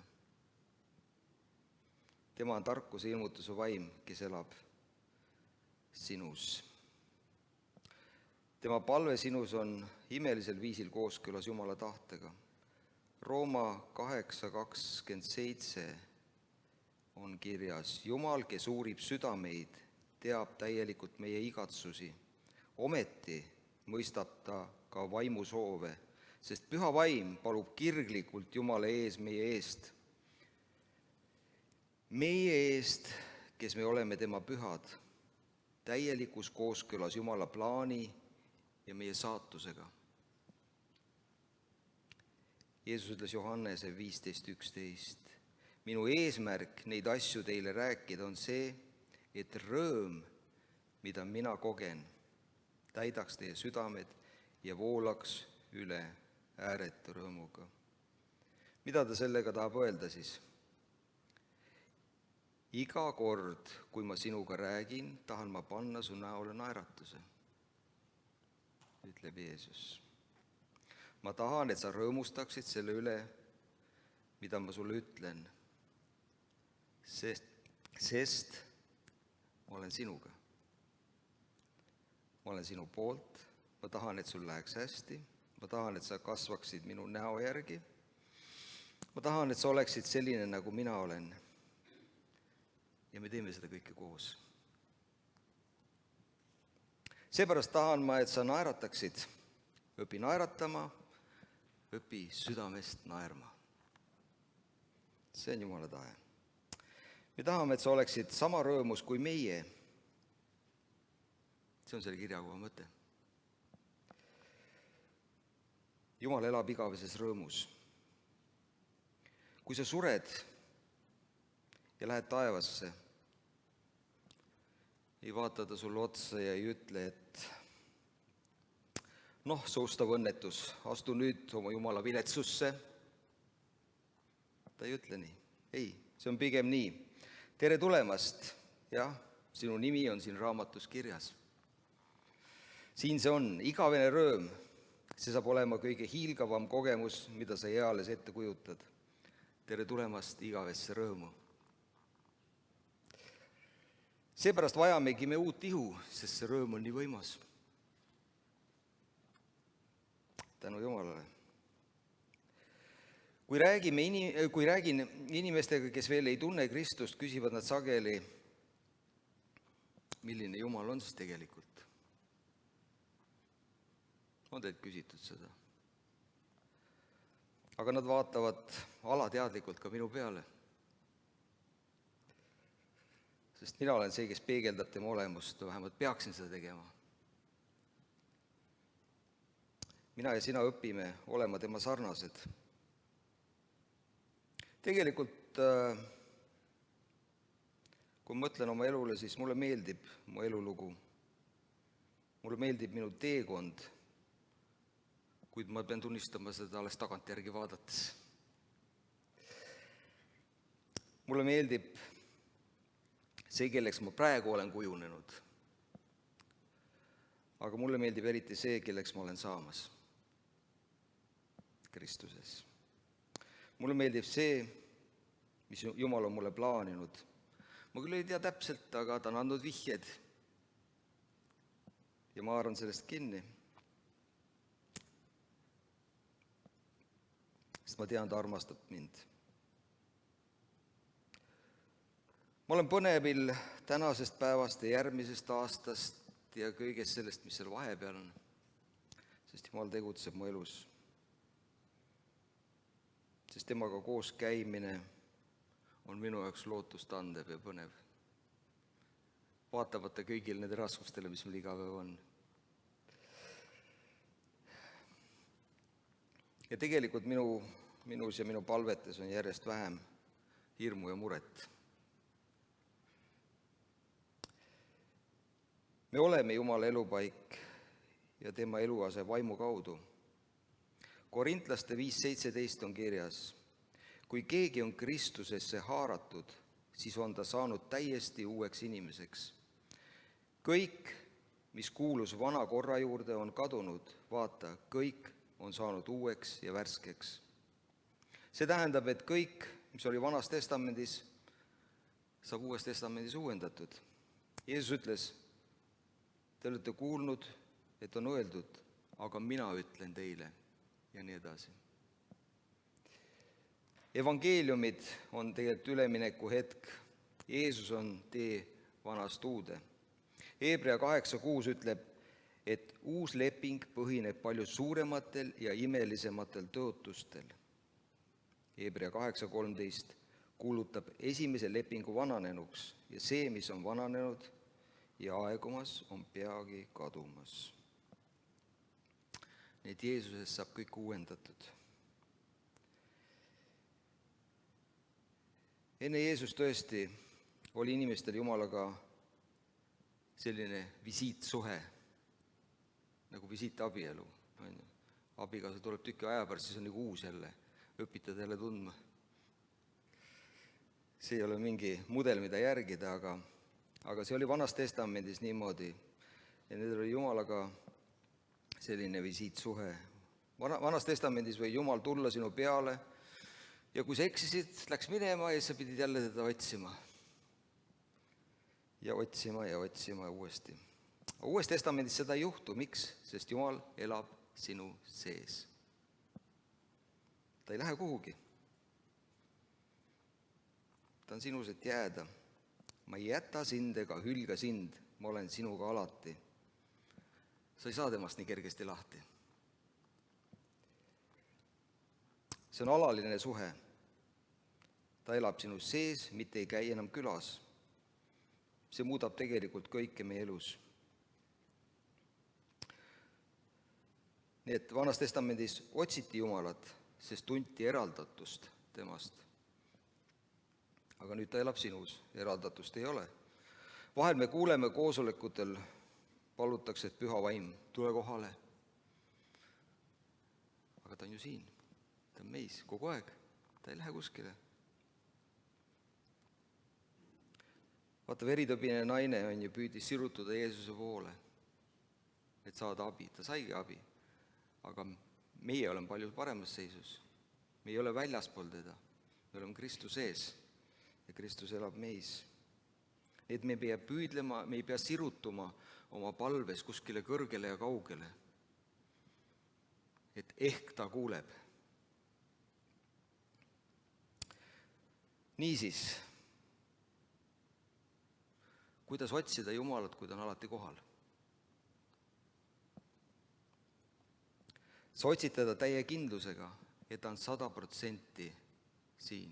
Tema on tarkuse ilmutuse vaim, kes elab sinus. Tema palve sinus on imelisel viisil kooskõlas Jumala tahtega. Rooma 8.27 on kirjas, Jumal, kes uurib südameid, teab täielikult meie igatsusi. Ometi mõistab ta ka vaimu soove, sest püha vaim palub kirglikult Jumala ees meie eest. Meie eest, kes me oleme tema pühad, täielikus kooskõlas Jumala plaani ja meie saatusega. Jeesus ütles Johannese 15.11. Minu eesmärk neid asju teile rääkida on see, et rõõm, mida mina kogen, täidaks teie südamed ja voolaks üle ääretu rõõmuga. Mida ta sellega tahab öelda siis? Iga kord, kui ma sinuga räägin, tahan ma panna su näole naeratuse, ütleb Jeesus. Ma tahan, et sa rõõmustaksid selle üle, mida ma sulle ütlen, sest ma olen sinuga. Ma olen sinu poolt, ma tahan, et sul läheks hästi, ma tahan, et sa kasvaksid minu näo järgi, ma tahan, et sa oleksid selline, nagu mina olen. Ja me teeme seda kõike koos. Seepärast tahan ma, et sa naerataksid. Õpi naeratama, õpi südamest naerma. See on Jumala tahe. Me tahame, et sa oleksid sama rõõmus kui meie. See on selle kirjakoha mõte. Jumal elab igaveses rõõmus. Kui sa sured ja lähed taevasse, ei vaata ta sulle otsa ja ei ütle, et noh, soustav õnnetus, astu nüüd oma Jumala viletsusse. Ta ei ütle nii. Ei, see on pigem nii. Tere tulemast, jah, sinu nimi on siin raamatus kirjas. Siin see on, igavene rõõm. See saab olema kõige hiilgavam kogemus, mida sa eales ette kujutad. Tere tulemast igavesse rõõmu. Seepärast vajamegi me uut ihu, sest see rõõm on nii võimas. Tänu Jumalale. Kui räägin inimestega, kes veel ei tunne Kristust, küsivad nad sageli, milline Jumal on siis tegelikult. On teilt küsitud seda? Aga nad vaatavad alateadlikult ka minu peale. Sest mina olen see, kes peegeldab tema olemust, vähemalt peaksin seda tegema. Mina ja sina õpime olema tema sarnased. Tegelikult, kui mõtlen oma elule, siis mulle meeldib mu elulugu. Mulle meeldib minu teekond, kuid ma pean tunnistama seda alles tagantjärgi vaadates. Mulle meeldib see, kelleks ma praegu olen kujunenud. Aga mulle meeldib eriti see, kelleks ma olen saamas Kristuses. Mulle meeldib see, mis Jumal on mulle plaaninud. Ma küll ei tea täpselt, aga ta on andnud vihjed. Ja ma haaran sellest kinni. Sest ma tean, ta armastab mind. Ma olen põnevil tänasest päevast ja järgmisest aastast ja kõigest sellest, mis seal vahepeal on, sest Jumal tegutseb mu elus. Sest temaga koos käimine on minu jaoks lootust andev ja põnev. Vaatamata kõigil need raskustele, mis meil igapäev on. Ja tegelikult minus ja minu palvetes on järjest vähem hirmu ja muret. Me oleme Jumala elupaik ja tema eluase vaimu kaudu. Korintlaste 5:17 on kirjas, kui keegi on Kristusesse haaratud, siis on ta saanud täiesti uueks inimeseks. Kõik, mis kuulus vana korra juurde, on kadunud, vaata, kõik on saanud uueks ja värskeks. See tähendab, et kõik, mis oli Vanas Testamendis, saab Uues Testamendis uuendatud. Jeesus ütles, te olete kuulnud, et on öeldud, aga mina ütlen teile ja nii edasi. Evangeeliumid on tegelikult ülemineku hetk. Jeesus on tee vanast uude. Hebra 8:6 ütleb, et uus leping põhineb palju suurematel ja imelisematel tõotustel. Hebra 8:13 kuulutab esimese lepingu vananenuks ja see, mis on vananenud ja aegumas, on peagi kadumas. Nii et Jeesuses saab kõik uuendatud. Enne Jeesus tõesti oli inimestel Jumalaga selline visiitsuhe, nagu visiitabielu. Abikaasa tuleb tükki aja pärast, siis on nagu uus jälle, õpitad jälle tundma. See ei ole mingi mudel, mida järgida, aga see oli Vanas Testamendis niimoodi. Ja need oli Jumalaga selline visiitsuhe. Vanas Testamendis või Jumal tulla sinu peale ja kui sa eksisid, läks minema ja sa pidid jälle teda otsima. Ja otsima uuesti. Uues Testamendis seda ei juhtu. Miks? Sest Jumal elab sinu sees. Ta ei lähe kuhugi. Ta on sinus, et jääda. Ma ei jäta sind ega hülga sind, ma olen sinuga alati. Sa ei saa temast nii kergesti lahti. See on alaline suhe. Ta elab sinu sees, mitte ei käi enam külas. See muudab tegelikult kõike meie elus. nii et Vanas Testamendis otsiti Jumalat, sest tunti eraldatust temast. Aga nüüd ta elab sinus, eraldatust ei ole. Vahel me kuuleme koosolekutel, palutakse, et püha vaim, tule kohale. Aga ta on ju siin, ta on meis kogu aeg, ta ei lähe kuskile. Vaata, veritõbine naine on ju püüdis sirutuda Jeesuse poole, et saada abi, ta saigi abi. Aga meie oleme palju paremas seisus. Me ei ole väljaspool teda, me oleme Kristuse ees ja Kristus elab meis. Et me ei pea püüdlema, me ei pea sirutuma oma palves kuskile kõrgele ja kaugele. Et ehk ta kuuleb. Niisiis, kuidas otsida Jumalat, kui ta on alati kohal? Sa otsid teda täie kindlusega, et ta on 100% siin.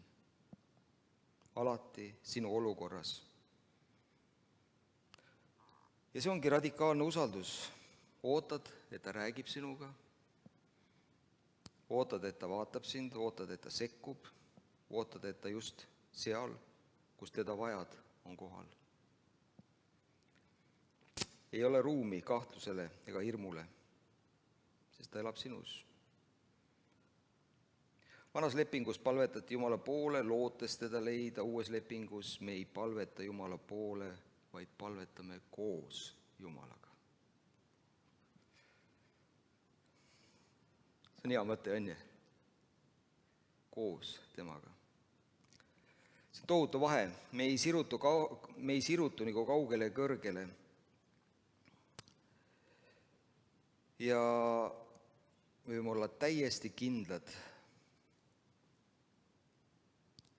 Alati sinu olukorras. Ja see ongi radikaalne usaldus. Ootad, et ta räägib sinuga. Ootad, et ta vaatab sind, ootad, et ta sekkub. Ootad, et ta just seal, kus teda vajad, on kohal. Ei ole ruumi kahtlusele ega hirmule, sest ta elab sinus. Vanas lepingus palvetati Jumala poole, lootes teda leida. Uues lepingus me ei palveta Jumala poole, vaid palvetame koos Jumalaga. See on hea mõte, on ju? Koos temaga. See on tohutu vahe. Me ei sirutu nagu kaugele ja kõrgele. Ja võime olla täiesti kindlad,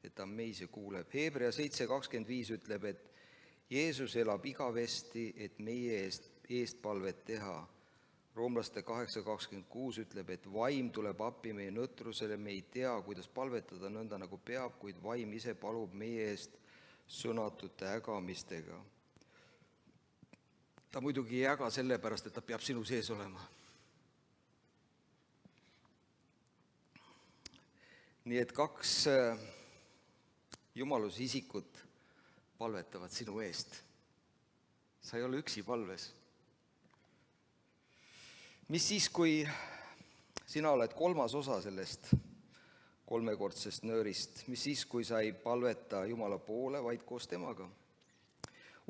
et ta on meis ja kuuleb. Hebra 7:25 ütleb, et Jeesus elab igavesti, et meie eest palvet teha. Roomlaste 8:26 ütleb, et vaim tuleb appi meie nõtrusele, me ei tea, kuidas palvetada nõnda nagu peab, kuid vaim ise palub meie eest sõnatute ägamistega. Ta muidugi ei äga sellepärast, et ta peab sinu sees olema. Nii et 2 jumaluse isikut palvetavad sinu eest. Sa ei ole üksi palves. Mis siis, kui sina oled 3. osa sellest 3-kordsest nöörist? Mis siis, kui sa ei palveta Jumala poole, vaid koos temaga?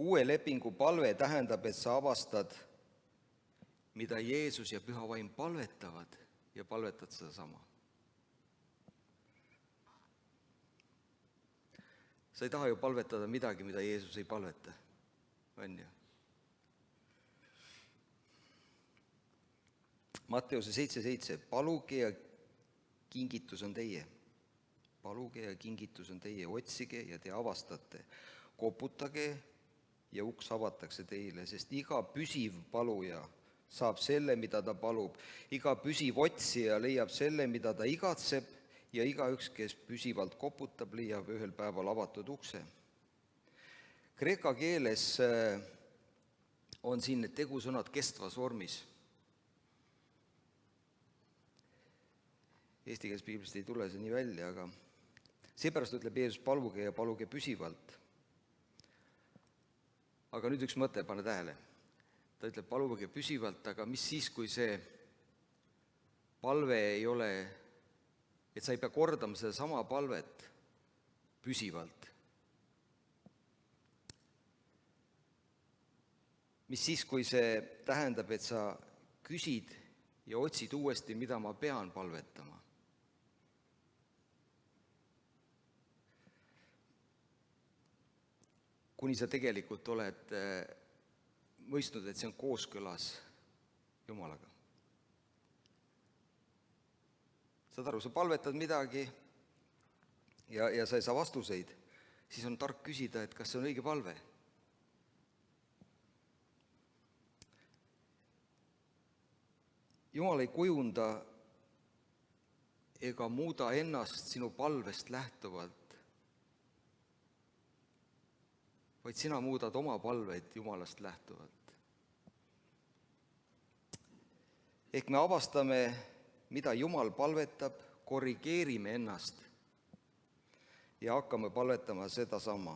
Uue lepingu palve tähendab, et sa avastad, mida Jeesus ja Püha Vaim palvetavad ja palvetad seda sama. Sa ei taha ju palvetada midagi, mida Jeesus ei palveta. On ju? Matteuse 7:7. Paluge ja kingitus on teie. Paluge ja kingitus on teie. Otsige ja te avastate. Koputage ja uks avatakse teile, sest iga püsiv paluja saab selle, mida ta palub. Iga püsiv otsija leiab selle, mida ta igatseb, ja igaüks, kes püsivalt koputab, leiab ühel päeval avatud ukse. Kreeka keeles on siin need tegusõnad kestvas vormis. Eesti keeles piiblist ei tule see nii välja, aga seepärast ütleb Jeesus, paluge ja paluge püsivalt. Aga nüüd üks mõte, pane tähele. Ta ütleb, paluge püsivalt, aga mis siis, kui see palve ei ole, et sa ei pea kordama seda sama palvet püsivalt? Mis siis, kui see tähendab, et sa küsid ja otsid uuesti, mida ma pean palvetama? Kuni sa tegelikult oled mõistnud, et see on kooskõlas Jumalaga. Saad aru, sa palvetad midagi ja sa ei saa vastuseid, siis on tark küsida, et kas see on õige palve. Jumal ei kujunda ega muuda ennast sinu palvest lähtuvalt, vaid sina muudad oma palveid Jumalast lähtuvalt. ehk me avastame, mida Jumal palvetab, korrigeerime ennast ja hakkame palvetama sedasama.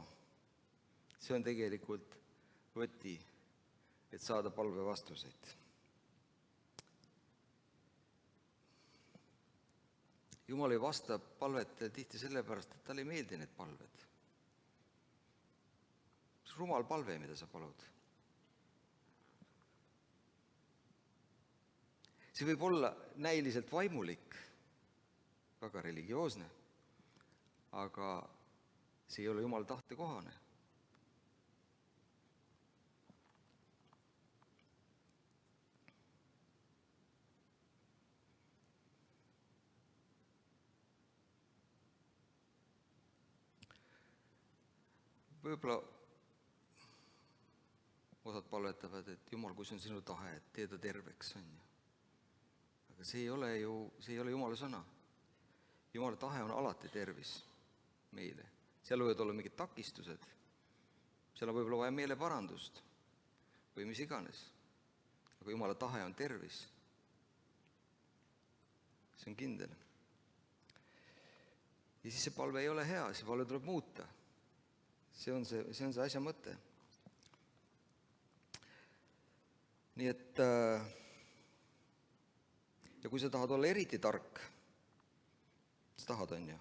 See on tegelikult võti, et saada palvevastuseid. Jumal ei vasta palvetele tihti sellepärast, et talle ei meeldi need palved. See on rumal palve, mida sa palud. See võib olla näiliselt vaimulik, väga religioosne, aga see ei ole Jumala tahte kohane. Võib-olla osad palvetavad, et Jumal, kui see on sinu tahe, et tee ta terveks, on ju. Aga see ei ole Jumala sõna. Jumala tahe on alati tervis meile. Seal võivad olla mingid takistused, seal on võib-olla vaja meeleparandust või mis iganes. Aga Jumala tahe on tervis. See on kindel. Ja siis see palve ei ole hea, see palve tuleb muuta. See on see asja mõte. Nii et ja kui sa tahad olla eriti tark, sa tahad, on ju,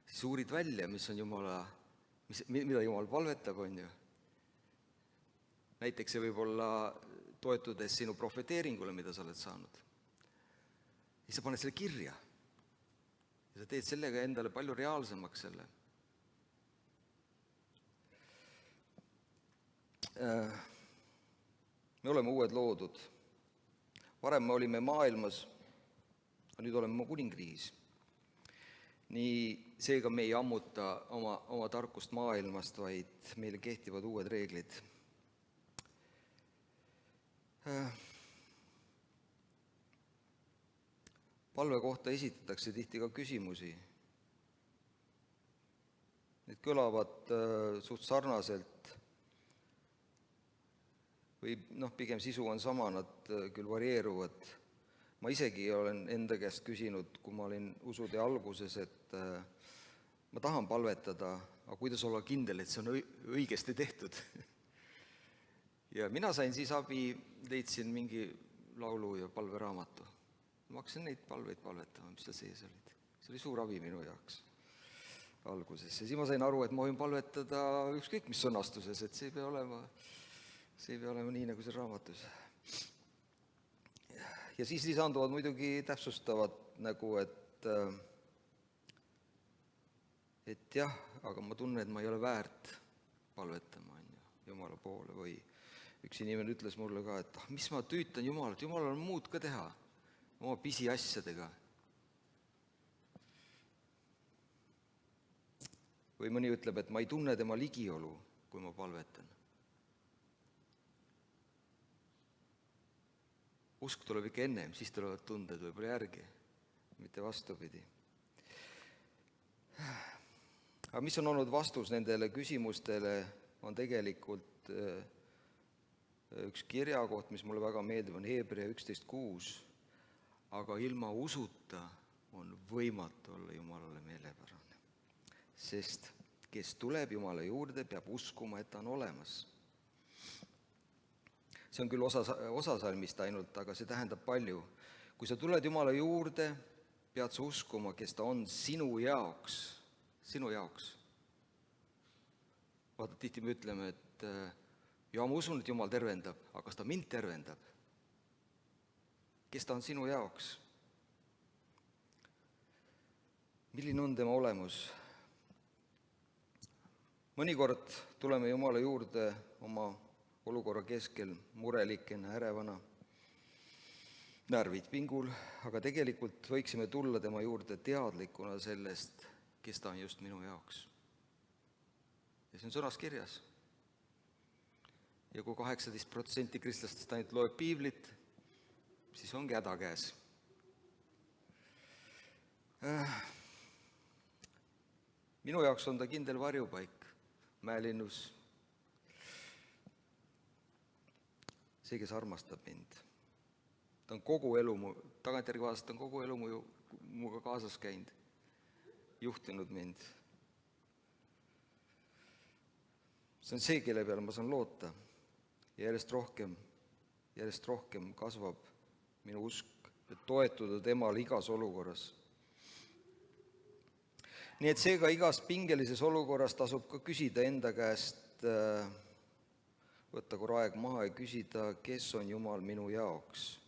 siis uurid välja, mida Jumal palvetab, on ju. Näiteks see võib olla toetudes sinu profeteeringule, mida sa oled saanud. Ja sa paned selle kirja. Ja sa teed sellega endale palju reaalsemaks selle. Me oleme uued loodud. Varem me olime maailmas, aga nüüd oleme kuningriigis. Nii seega me ei ammuta oma tarkust maailmast, vaid meile kehtivad uued reeglid. Palve kohta esitatakse tihti ka küsimusi. Need kõlavad suht sarnaselt või pigem sisu on sama, nad küll varieeruvad. Ma isegi olen enda käest küsinud, kui ma olin usutee alguses, et ma tahan palvetada, aga kuidas olla kindel, et see on õigesti tehtud. Ja mina sain siis abi, leidsin mingi laulu ja palveraamatu. Ma hakkasin neid palveid palvetama, mis ta sees olid. See oli suur abi minu jaoks alguses. Ja siis ma sain aru, et ma võin palvetada ükskõik mis sõnastuses, et see ei pea olema nii, nagu see raamatus. Ja siis lisanduvad muidugi täpsustavad, nagu et jah, aga ma tunnen, et ma ei ole väärt palvetama, on ju, Jumala poole. Või üks inimene ütles mulle ka, et mis ma tüütan Jumalat, Jumalal on muud ka teha, oma pisiasjadega. Või mõni ütleb, et ma ei tunne tema ligiolu, kui ma palvetan. Usk tuleb ikka ennem, siis tulevad tunded võib-olla järgi, mitte vastupidi. Aga mis on olnud vastus nendele küsimustele, on tegelikult üks kirjakoht, mis mulle väga meeldib, on Hebra 11:6. Aga ilma usuta on võimatu olla Jumalale meelepärane. Sest kes tuleb Jumala juurde, peab uskuma, et ta on olemas. See on küll osa salmist ainult, aga see tähendab palju. Kui sa tuled Jumala juurde, pead sa uskuma, kes ta on sinu jaoks. Sinu jaoks. Vaata, tihti me ütleme, et ja ma usun, et Jumal tervendab, aga kas ta mind tervendab? Kes ta on sinu jaoks? Milline on tema olemus? Mõnikord tuleme Jumala juurde oma olukorra keskel murelikena, ärevana, närvid pingul, aga tegelikult võiksime tulla tema juurde teadlikuna sellest, kes ta on just minu jaoks. Ja see on sõnas kirjas. Ja kui 18% kristlastest ainult loeb piiblit, siis ongi häda käes. Minu jaoks on ta kindel varjupaik, mäelinnus. See, kes armastab mind. ta on kogu elu tagantjärgi vaadates ta on kogu elu minuga kaasas käinud, juhtinud mind. See on see, kelle peale ma saan loota ja järjest rohkem kasvab minu usk, et toetuda temale igas olukorras. Nii et seega igas pingelises olukorras tasub ka küsida enda käest, võtta korra aeg maha ja küsida, kes on Jumal minu jaoks,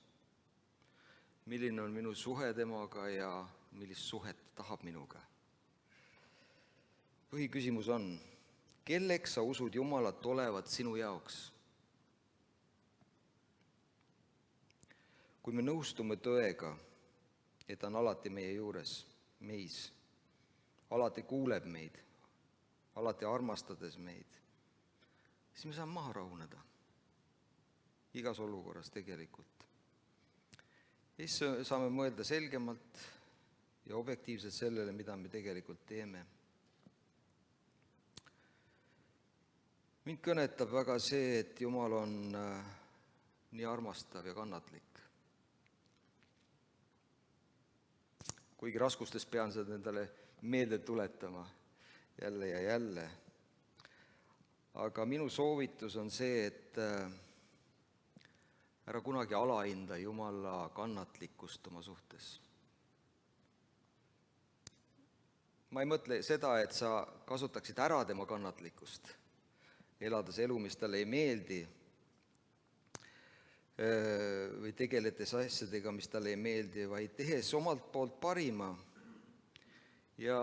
milline on minu suhe temaga ja millist suhet ta tahab minuga. Põhiküsimus on, kelleks sa usud Jumalat olevat sinu jaoks? Kui me nõustume tõega, et ta on alati meie juures, meis, alati kuuleb meid, alati armastades meid, siis me saame maha rahuneda. Igas olukorras tegelikult. Ja siis saame mõelda selgemalt ja objektiivselt sellele, mida me tegelikult teeme. Mind kõnetab väga see, et Jumal on nii armastav ja kannatlik. Kuigi raskustes pean seda endale meelde tuletama jälle ja jälle. Aga minu soovitus on see, et ära kunagi alahinda Jumala kannatlikkust oma suhtes. Ma ei mõtle seda, et sa kasutaksid ära tema kannatlikkust, elades elu, mis talle ei meeldi, või tegeledes asjadega, mis talle ei meeldi, vaid tehes omalt poolt parima ja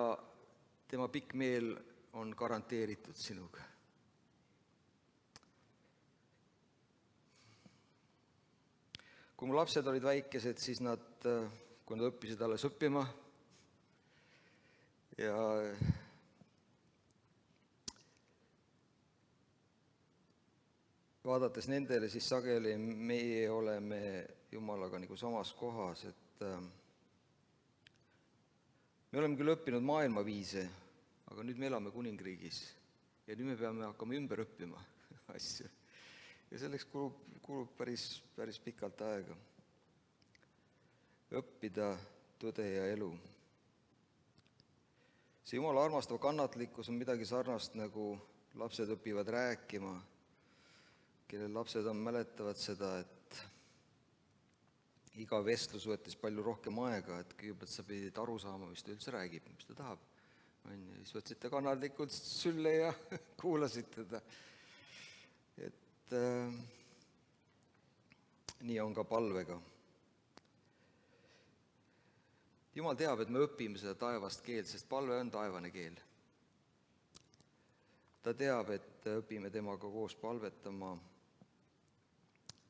tema pikk meel on garanteeritud sinuga. Kui mu lapsed olid väikesed, siis kui nad õppisid alles õppima ja vaadates nendele, siis sageli meie oleme Jumalaga nagu samas kohas, et me oleme küll õppinud maailmaviise, aga nüüd me elame kuningriigis ja nüüd me peame hakkama ümber õppima asju. Ja selleks kulub päris pikalt aega. Õppida tõde ja elu. See Jumala armastav kannatlikkus on midagi sarnast, nagu lapsed õpivad rääkima, kellel lapsed mäletavad seda, et iga vestlus võttis palju rohkem aega, et kõigepealt sa pidid aru saama, mis ta üldse räägib, mis ta tahab. Siis võtsite kannatlikult sülle ja kuulasid teda. Et nii on ka palvega. Jumal teab, et me õpime seda taevast keelt, sest palve on taevane keel. Ta teab, et õpime temaga koos palvetama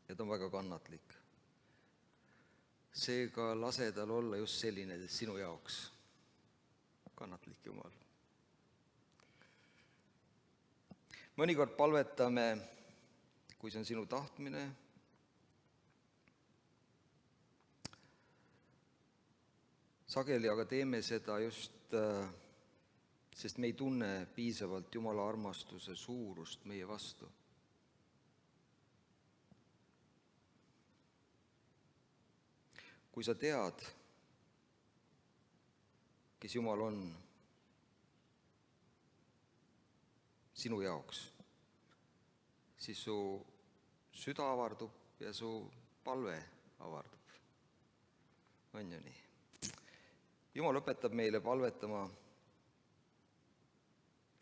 ja ta on väga kannatlik. Seega lase tal olla just selline sinu jaoks. Kannatlik Jumal. Mõnikord palvetame, kui see on sinu tahtmine, sageli aga teeme seda just, sest me ei tunne piisavalt Jumala armastuse suurust meie vastu. Kui sa tead, kes Jumal on sinu jaoks, siis su süda avardub ja su palve avardub. On ju nii? Jumal õpetab meile palvetama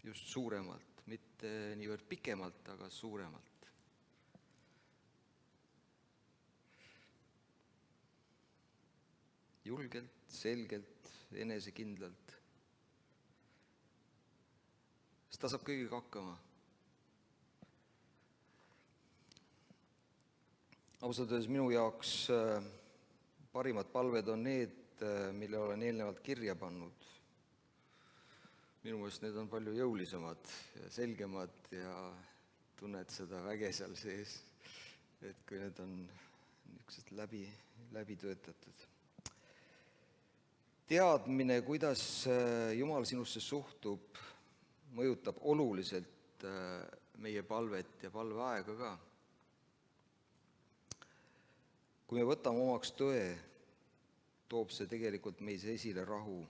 just suuremalt, mitte niivõrd pikemalt, aga suuremalt. Julgelt, selgelt, enesekindlalt. Sest ta saab kõigiga hakkama. Ausalt öeldes minu jaoks parimad palved on need, mille olen eelnevalt kirja pannud. Minu meelest need on palju jõulisemad ja selgemad ja tunned seda väge seal sees, et kui need on niisugused läbi töötatud. Teadmine, kuidas Jumal sinusse suhtub, mõjutab oluliselt meie palvet ja palveaega ka. kui me võtame omaks tõe, toob see tegelikult meis esile rahu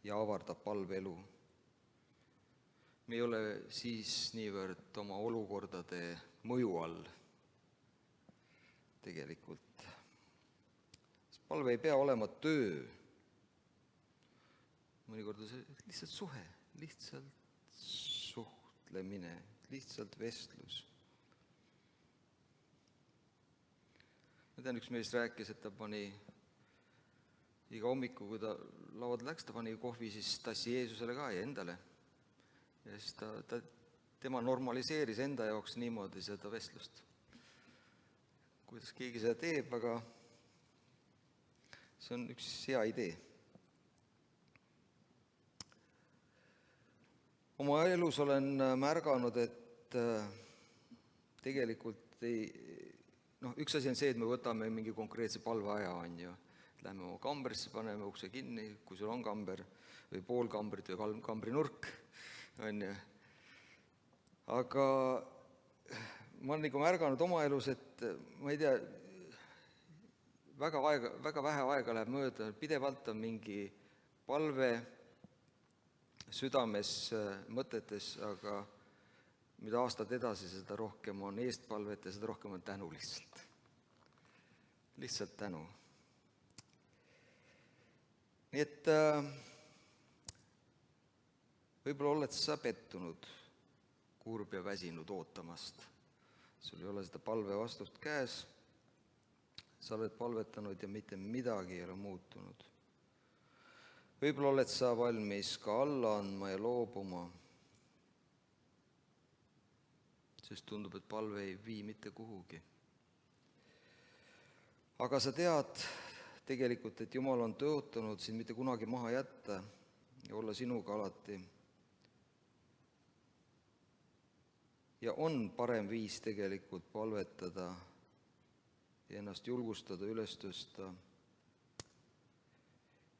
ja avardab palveelu. Me ei ole siis niivõrd oma olukordade mõju all tegelikult. Palve ei pea olema töö. Mõnikord on see lihtsalt suhe, lihtsalt suhtlemine, lihtsalt vestlus. Ma tean, üks mees rääkis, et ta pani iga hommiku, kui ta lauale läks, ta pani kohvi siis tassi Jeesusele ka ja endale. Ja siis tema normaliseeris enda jaoks niimoodi seda vestlust. Kuidas keegi seda teeb, aga see on üks hea idee. Oma elus olen märganud, et tegelikult üks asi on see, et me võtame mingi konkreetse palveaja, on ju. Lähme oma kambrisse, paneme ukse kinni, kui sul on kamber või pool kambrit või kambrinurk, on ju. Aga ma olen märganud oma elus, et ma ei tea, väga vähe aega läheb mööda, pidevalt on mingi palve südames, mõtetes, aga mida aastad edasi, seda rohkem on eestpalvet ja seda rohkem on tänu lihtsalt. Lihtsalt tänu. Nii et võib-olla oled sa pettunud, kurb ja väsinud ootamast. Sul ei ole seda palve vastust käes, sa oled palvetanud ja mitte midagi ei ole muutunud. Võib-olla oled sa valmis ka alla andma ja loobuma, sest tundub, et palve ei vii mitte kuhugi. Aga sa tead tegelikult, et Jumal on tõotanud sind mitte kunagi maha jätta ja olla sinuga alati. Ja on parem viis tegelikult palvetada ja ennast julgustada, üles tõsta.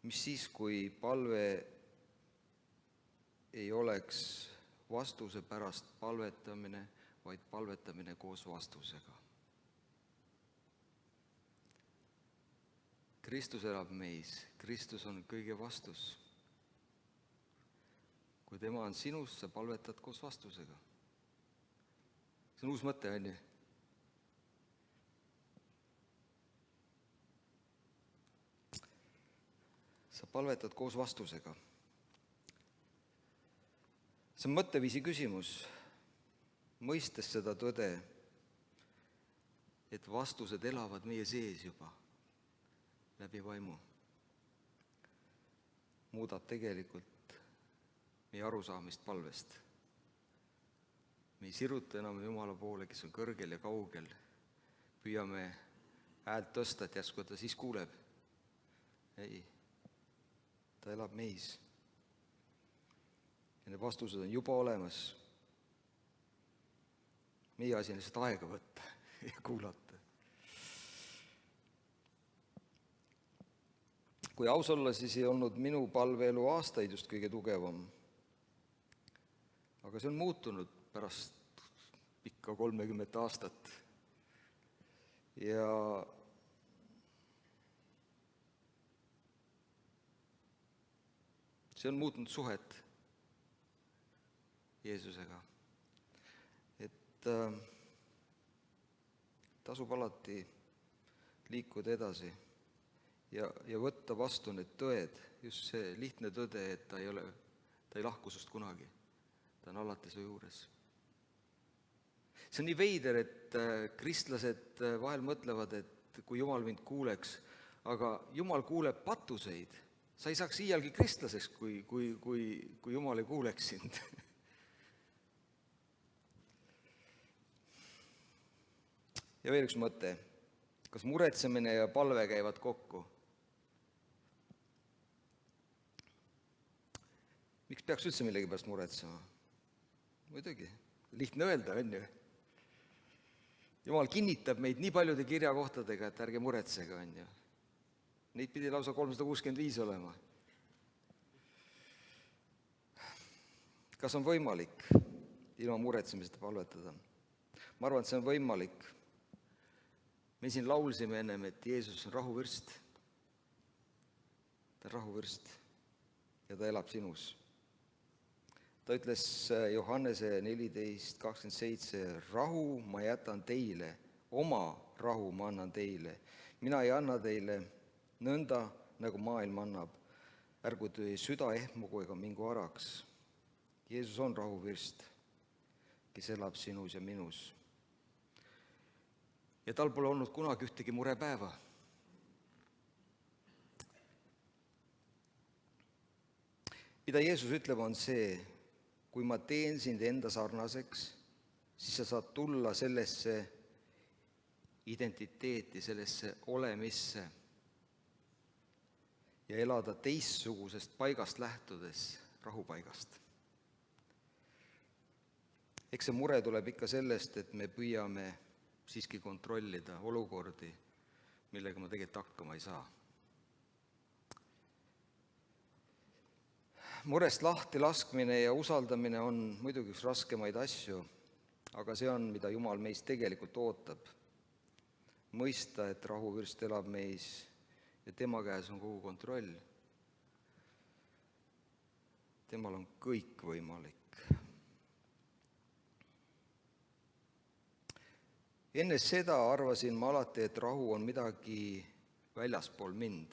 Mis siis, kui palve ei oleks vastuse pärast palvetamine, vaid palvetamine koos vastusega. Kristus elab meis, Kristus on kõige vastus. Kui tema on sinus, sa palvetad koos vastusega. See on uus mõte, on ju? Sa palvetad koos vastusega. See on mõtteviisi küsimus, mõistes seda tõde, et vastused elavad meie sees juba läbi vaimu. Muudab tegelikult meie arusaamist palvest. Me ei siruta enam Jumala poole, kes on kõrgel ja kaugel. Püüame häält tõsta, et järsku ta siis kuuleb. Ei. Ta elab meis. Ja need vastused on juba olemas. Meie asi on lihtsalt aega võtta ja kuulata. Kui aus olla, siis ei olnud minu palveelu aastaid just kõige tugevam. Aga see on muutunud pärast pikka 30 aastat. Ja see on muutnud suhet Jeesusega. Et tasub alati liikuda edasi ja võtta vastu need tõed, just see lihtne tõde, et ta ei lahku sust kunagi. Ta on alati su juures. See on nii veider, et kristlased vahel mõtlevad, et kui Jumal mind kuuleks, aga Jumal kuuleb patuseid. Sa ei saaks iialgi kristlaseks, kui Jumal ei kuuleks sind. Ja veel üks mõte. Kas muretsemine ja palve käivad kokku? Miks peaks üldse millegi pärast muretsema? Muidugi. Lihtne öelda, on ju. Jumal kinnitab meid nii paljude kirjakohtadega, et ärge muretsege, on ju. Neid pidi lausa 365 olema. Kas on võimalik ilma muretsemiseta palvetada? Ma arvan, et see on võimalik. me siin laulsime ennem, et Jeesus on rahuvürst. Ta on rahuvürst ja ta elab sinus. Ta ütles Johannese 14:27, rahu ma jätan teile, oma rahu ma annan teile. Mina ei anna teile nõnda, nagu maailm annab. Ärgu teie süda ehmugu ega mingu haraks. Jeesus on rahuvürst, kes elab sinus ja minus. Ja tal pole olnud kunagi ühtegi murepäeva. Mida Jeesus ütleb, on see, kui ma teen sind enda sarnaseks, siis sa saad tulla sellesse identiteeti, sellesse olemisse ja elada teistsugusest paigast lähtudes, rahupaigast. Eks see mure tuleb ikka sellest, et me püüame siiski kontrollida olukordi, millega ma tegelikult hakkama ei saa. Murest lahti laskmine ja usaldamine on muidugi üks raskemaid asju, aga see on, mida Jumal meist tegelikult ootab. Mõista, et rahuvürst elab meis ja tema käes on kogu kontroll. Temal on kõik võimalik. Enne seda arvasin ma alati, et rahu on midagi väljaspool mind,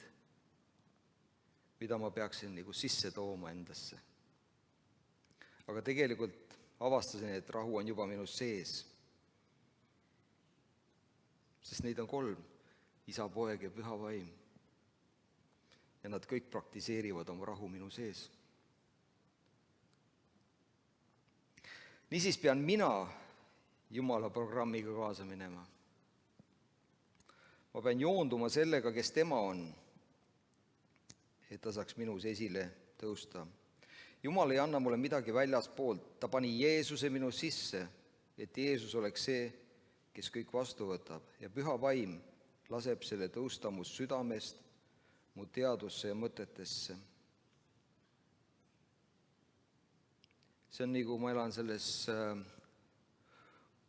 mida ma peaksin nagu sisse tooma endasse. Aga tegelikult avastasin, et rahu on juba minu sees. Sest neid on 3, Isa, Poeg ja Püha Vaim. Ja nad kõik praktiseerivad oma rahu minu sees. Niisiis pean mina Jumala programmiga kaasa minema. Ma pean joonduma sellega, kes tema on, et ta saaks minus esile tõusta. Jumal ei anna mulle midagi väljaspoolt, ta pani Jeesuse minu sisse, et Jeesus oleks see, kes kõik vastu võtab, ja Püha Vaim laseb selle tõusta mu südamest, mu teadusse ja mõtetesse. See on nagu ma elan selles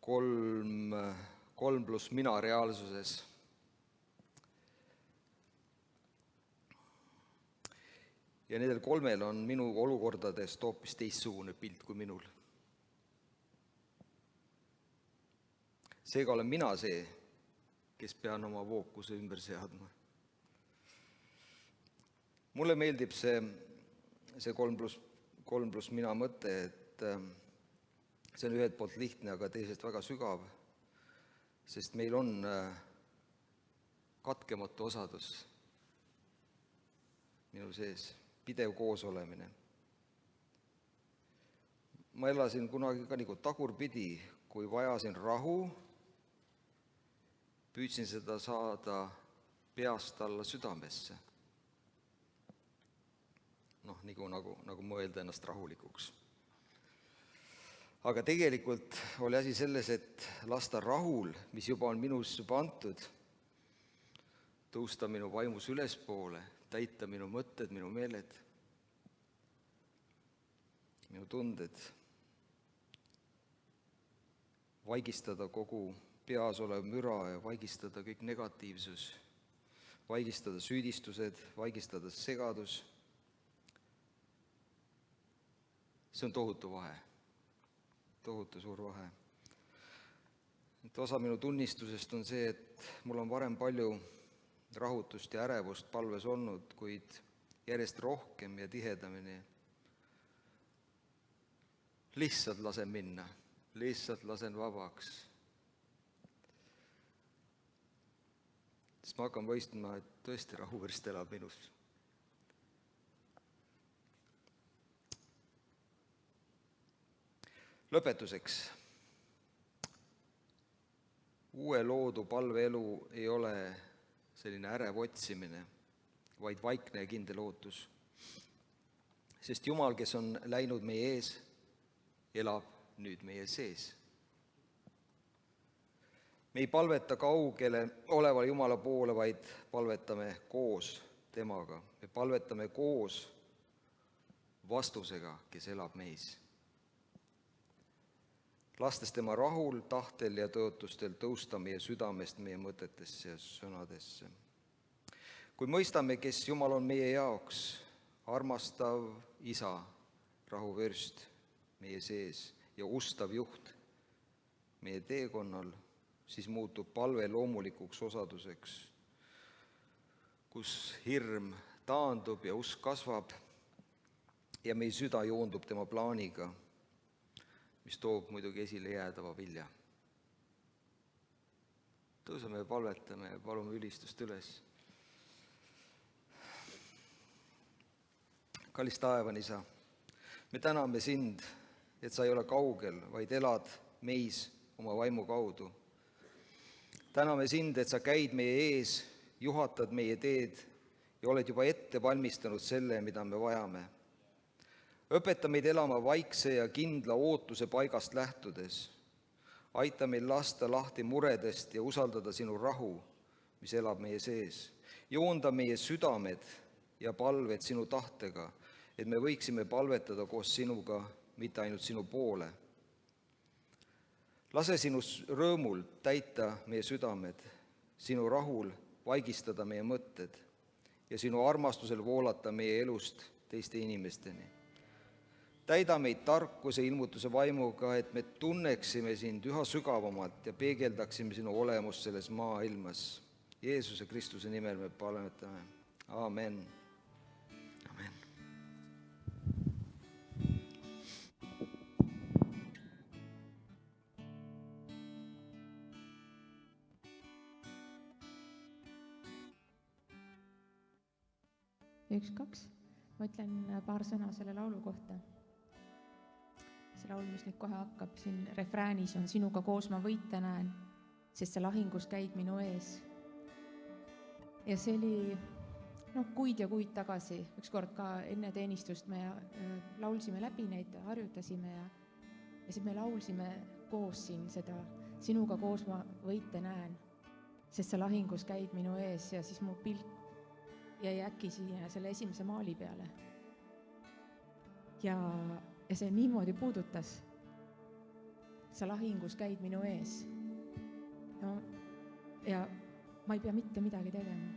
3 + mina reaalsuses. Ja nendel 3 on minu olukordadest hoopis teistsugune pilt kui minul. Seega olen mina see, kes pean oma fookuse ümber seadma. Mulle meeldib see 3 + mina mõte, et see on ühelt poolt lihtne, aga teisest väga sügav, sest meil on katkematu osadus minu sees, pidev koosolemine. Ma elasin kunagi ka nagu tagurpidi, kui vajasin rahu, püüdsin seda saada peast alla südamesse. Nagu mõelda ennast rahulikuks. Aga tegelikult oli asi selles, et lasta rahul, mis juba on minus antud, tõusta minu vaimus ülespoole, täita minu mõtted, minu meeled, minu tunded, vaigistada kogu peas olev müra ja vaigistada kõik negatiivsus, vaigistada süüdistused, vaigistada segadus. See on tohutu vahe, tohutu suur vahe. Et osa minu tunnistusest on see, et mul on varem palju rahutust ja ärevust palves olnud, kuid järjest rohkem ja tihedamini lihtsalt lasen minna, lihtsalt lasen vabaks. Siis ma hakkan mõistma, et tõesti rahuvürst elab minus. Lõpetuseks. Uue loodu palveelu ei ole selline ärev otsimine, vaid vaikne ja kindel ootus. Sest Jumal, kes on läinud meie ees, elab nüüd meie sees. Me ei palveta kaugele olevale Jumala poole, vaid palvetame koos temaga. Me palvetame koos vastusega, kes elab meis. lastes tema rahul, tahtel ja tõotustel tõusta meie südamest meie mõtetesse ja sõnadesse. Kui mõistame, kes Jumal on meie jaoks, armastav Isa, rahuvürst meie sees ja ustav juht meie teekonnal, siis muutub palve loomulikuks osaduseks, kus hirm taandub ja usk kasvab ja meie süda joondub tema plaaniga, mis toob muidugi esile jäädava vilja. Tõuseme ja palvetame ja palume ülistust üles. Kallis taevane Isa, me täname sind, et sa ei ole kaugel, vaid elad meis oma vaimu kaudu. Täname sind, et sa käid meie ees, juhatad meie teed ja oled juba ette valmistanud selle, mida me vajame. Õpeta meid elama vaikse ja kindla ootuse paigast lähtudes. Aita meil lasta lahti muredest ja usaldada sinu rahu, mis elab meie sees. Joonda meie südamed ja palved sinu tahtega, et me võiksime palvetada koos sinuga, mitte ainult sinu poole. Lase sinu rõõmul täita meie südamed, sinu rahul vaigistada meie mõtted ja sinu armastusel voolata meie elust teiste inimesteni. Täida meid tarkuse ilmutuse vaimuga, et me tunneksime sind üha sügavamalt ja peegeldaksime sinu olemust selles maailmas. Jeesuse Kristuse nimel me palvetame. Aamen. Amen. Üks, kaks. Ma ütlen paar sõna selle laulu kohta. See laul, mis nüüd kohe hakkab, siin refräänis on sinuga koos ma võite näen, sest sa lahingus käid minu ees. Ja see oli kuid ja kuid tagasi, ükskord ka enne teenistust me laulsime läbi neid, harjutasime ja siis me laulsime koos siin seda sinuga koos ma võite näen, sest sa lahingus käid minu ees ja siis mu pilt jäi äkki siia selle esimese maali peale. Ja see niimoodi puudutas. Sa lahingus käid minu ees. Ja ma ei pea mitte midagi tegema.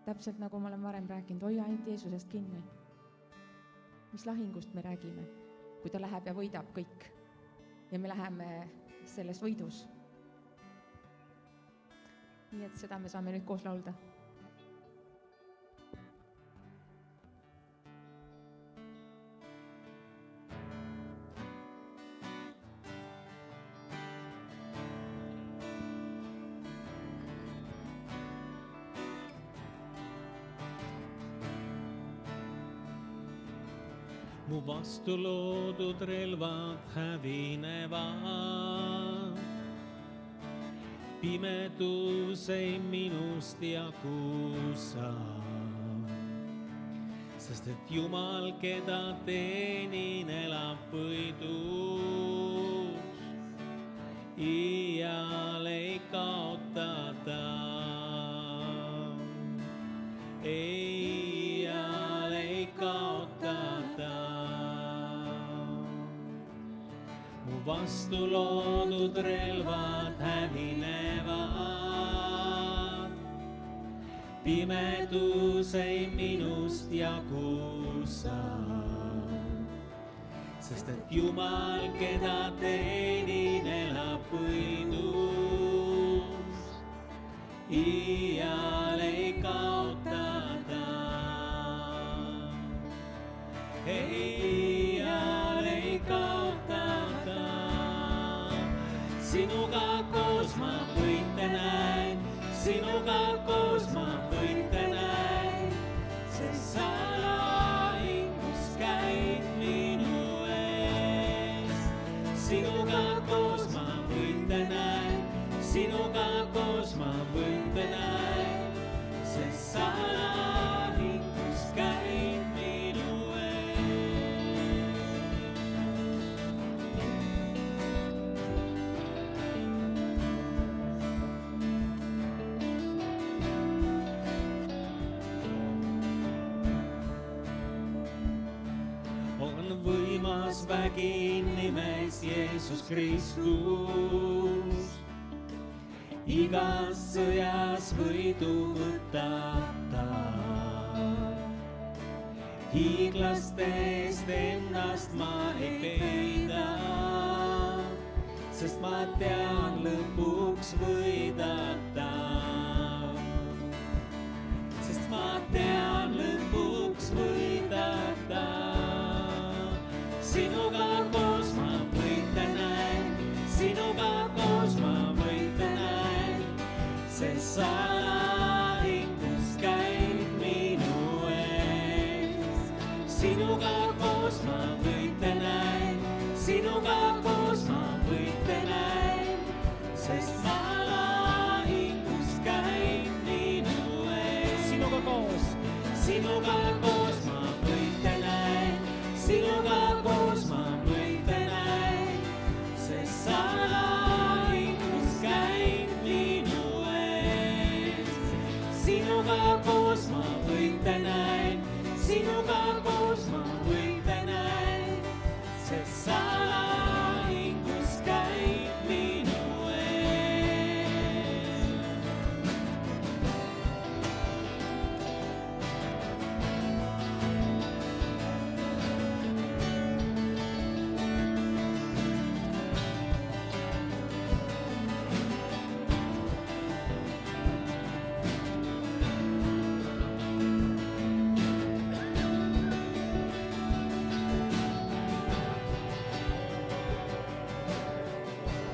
Täpselt nagu ma olen varem rääkinud, hoia ainult Jeesusest kinni. Mis lahingust me räägime, kui ta läheb ja võidab kõik. Ja me läheme selles võidus. Nii et seda me saame nüüd koos laulda. Mu vastu loodud relvad hävinevad. Pimedus ei minust jagu saa. Sest et Jumal, keda teenin, elab võidus. Iial ei kaota ta. Iial ei kaota ta. Mu vastu loodud relvad hävinevad. Pimedus ei minust jagu saa. Sest et Jumal, keda teenin, elab võidus. Iial ei kaota ta. Iial ei kaota ta. Sinuga koos ma võite näin, sinuga koos ma võite näin, sest sa lahingus käid minu ees. Sinuga koos ma võite näin, sinuga koos ma võite näin, sest sa lahingus käid minu ees. On võimas vägi nimes Jeesus Kristus. Igas sõjas võidu võtab ta. Hiiglaste eest ennast ma ei peida, sest ma tean lõpuks võidata. Sest ma tean lõpuks võidata. Sinuga koos ma võita näen, sinuga koos ma võita näen, sest salahingus käib minu ees. Sinuga koos ma võita näen, sinuga koos ma võita näen, sest salahingus käib minu ees. Sinuga koos ma võita näen, sinuga koos ma võita näen, sest salahingus käib minu ees. Sinuga koos ma võita näen, sinuga koos ma võita näen, sest salahingus käib minu ees.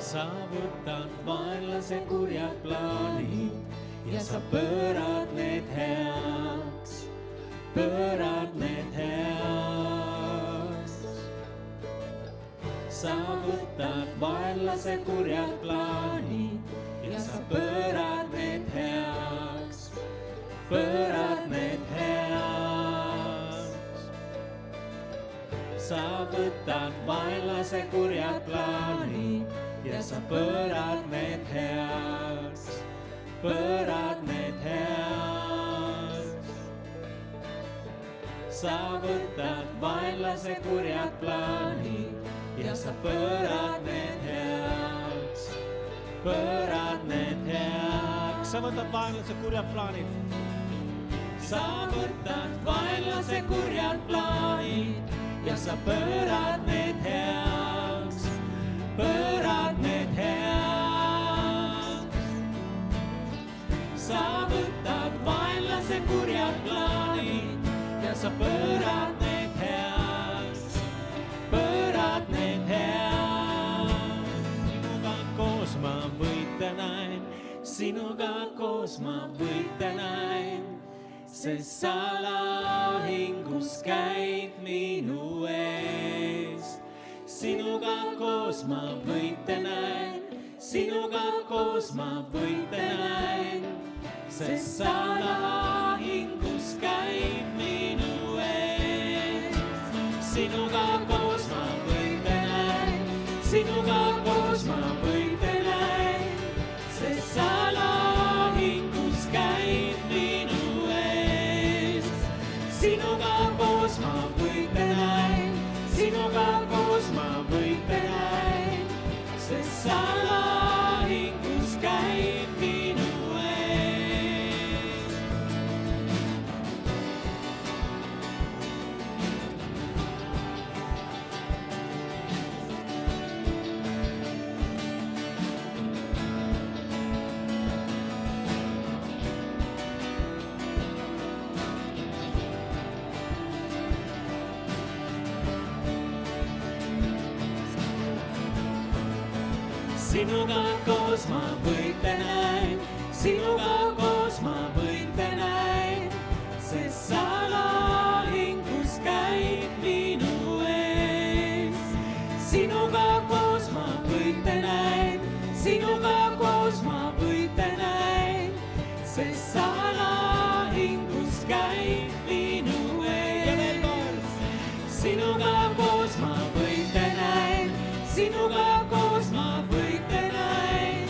Sa võtad vaenlase kurjad plaanid ja sa pöörad need heaks, pöörad need heaks. Sa võtad vaenlase kurjad plaanid ja sa pöörad need heaks, pöörad need heaks. Sa võtad vaenlase kurjad plaanid ja sa pöörad need heaks, pöörad need heaks. Sa võtad vaenlase kurjad plaanid ja sa pöörad need heaks, pöörad need heaks. Sa võtad vaenlase kurjad plaanid. Sa võtad vaenlase kurjad plaanid ja sa pöörad need heaks, pöörad need heaks. Sa võtad vaenlase kurjad plaanid ja sa pöörad need heaks, pöörad need heaks. Sinuga koos ma võita näen, sinuga koos ma võita näen, sest salahingus käib minu ees. Sinuga koos ma võita näen, sinuga koos ma võita näen, sest salahingus käib minu ees. Sinuga koos ma võita näen, sinuga koos ma võita näen, sest salahingus käib minu ees. Sinuga koos ma võita näen, sinuga koos ma võita näen, sest salahingus käib minu ees. Sinuga koos ma võita näen, sinuga koos ma võita näen, sest salahingus käib minu ees. Sinuga koos ma võita näen, sinuga koos ma võita näen, sest salahingus käib minu ees. Sinuga koos ma võita näen, sinuga koos ma võita näen,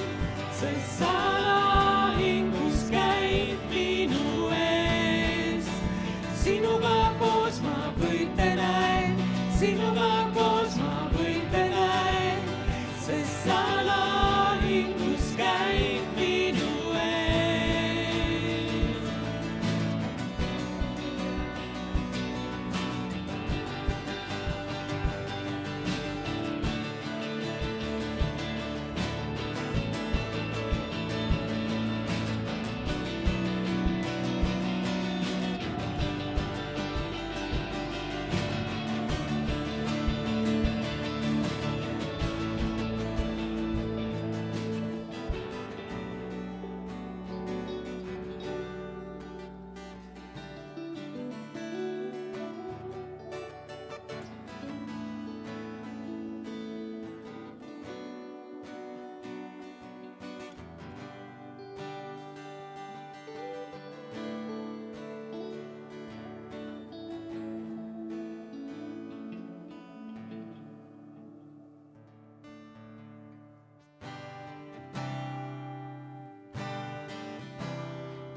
sest salahingus käib minu ees. Sinuga koos ma võita näen, sinuga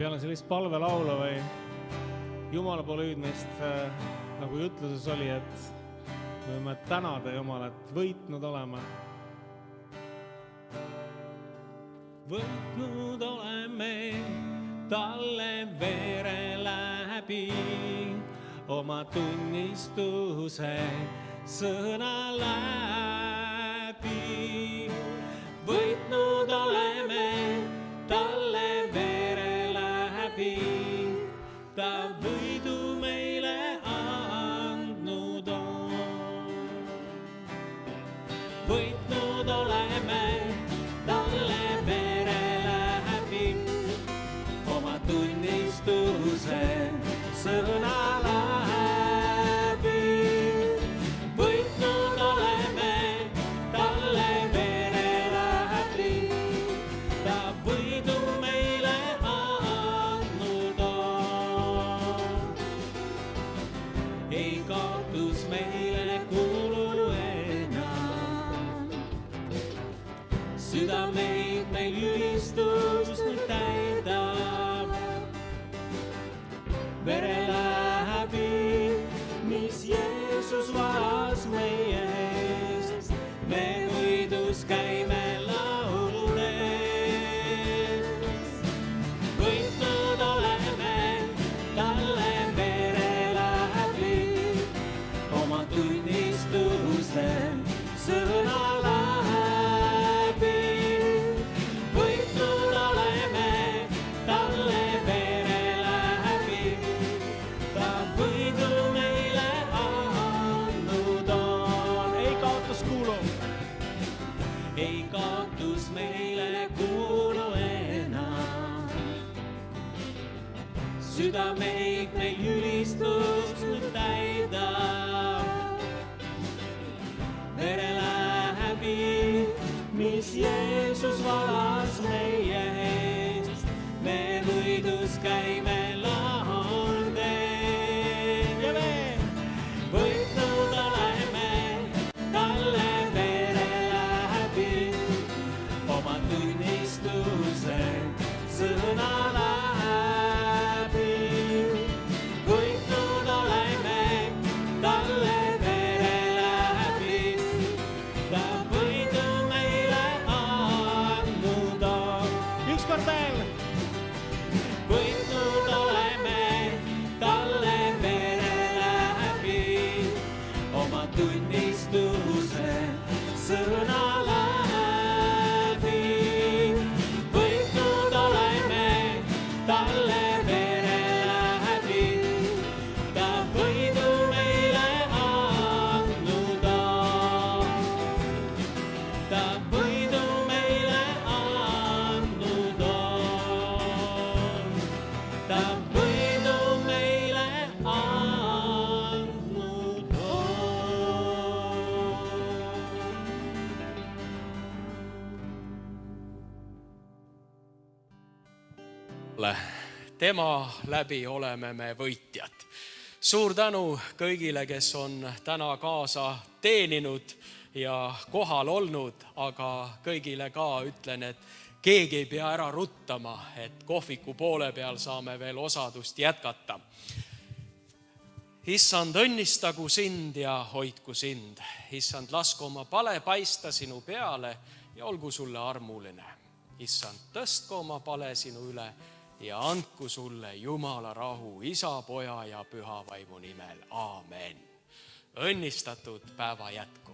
peale sellist palvelaulu või Jumala poole hüüdmist, nagu jutluses oli, et me võime tänada Jumalat, võitnud olema. Võitnud oleme talle vere läbi, oma tunnistuse sõna läbi. Võitnud oleme talle vere läbi, ta võidu meile andnud on. Võitnud oleme talle vere läbi, oma tunnistuse sõna läbi. Võitnud oleme talle vere läbi, ta võidu meile andnud on. Ei kaotus meile kuulu enam, süda meid meil ülistust nüüd täidab. Vere läbi, mis Jeesus valas meie eest, me võidus käime lauludes. Võitnud oleme talle vere läbi, oma tunnistuse sõna läbi. Võitnud oleme talle vere läbi, ta võidu meile andnud on. Ei kaotus kuulu, ei kaotus meile kuulu enam, süda meid meil ülistust nüüd täidab. Vere läbi, mis Jeesus valas meie eest, me võidus käime lauldes. Ja veel, võitnud oleme talle vere läbi, oma tunnistuse sõna läbi. Võitnud oleme talle vere läbi, ta võidu meile andnud on. Ükskord veel. Võitnud oleme talle vere läbi, oma tunnistuse sõna läbi. Võitnud oleme talle vere läbi, ta võidu meile andnud on. Ta võidu meile andnud on. Ta võidu meile andnud on. Tema läbi oleme me võitjad. Suur tänu kõigile, kes on täna kaasa teeninud ja kohal olnud, aga kõigile ka ütlen, et keegi ei pea ära ruttama, et kohviku poole peal saame veel osadust jätkata. Issand, õnnistagu sind ja hoidku sind. Issand, lasku oma pale paista sinu peale ja olgu sulle armuline. Issand, tõstku oma pale sinu üle ja andku sulle Jumala rahu, Isa, Poja ja Püha Vaimu nimel. Aamen. Õnnistatud päeva jätku.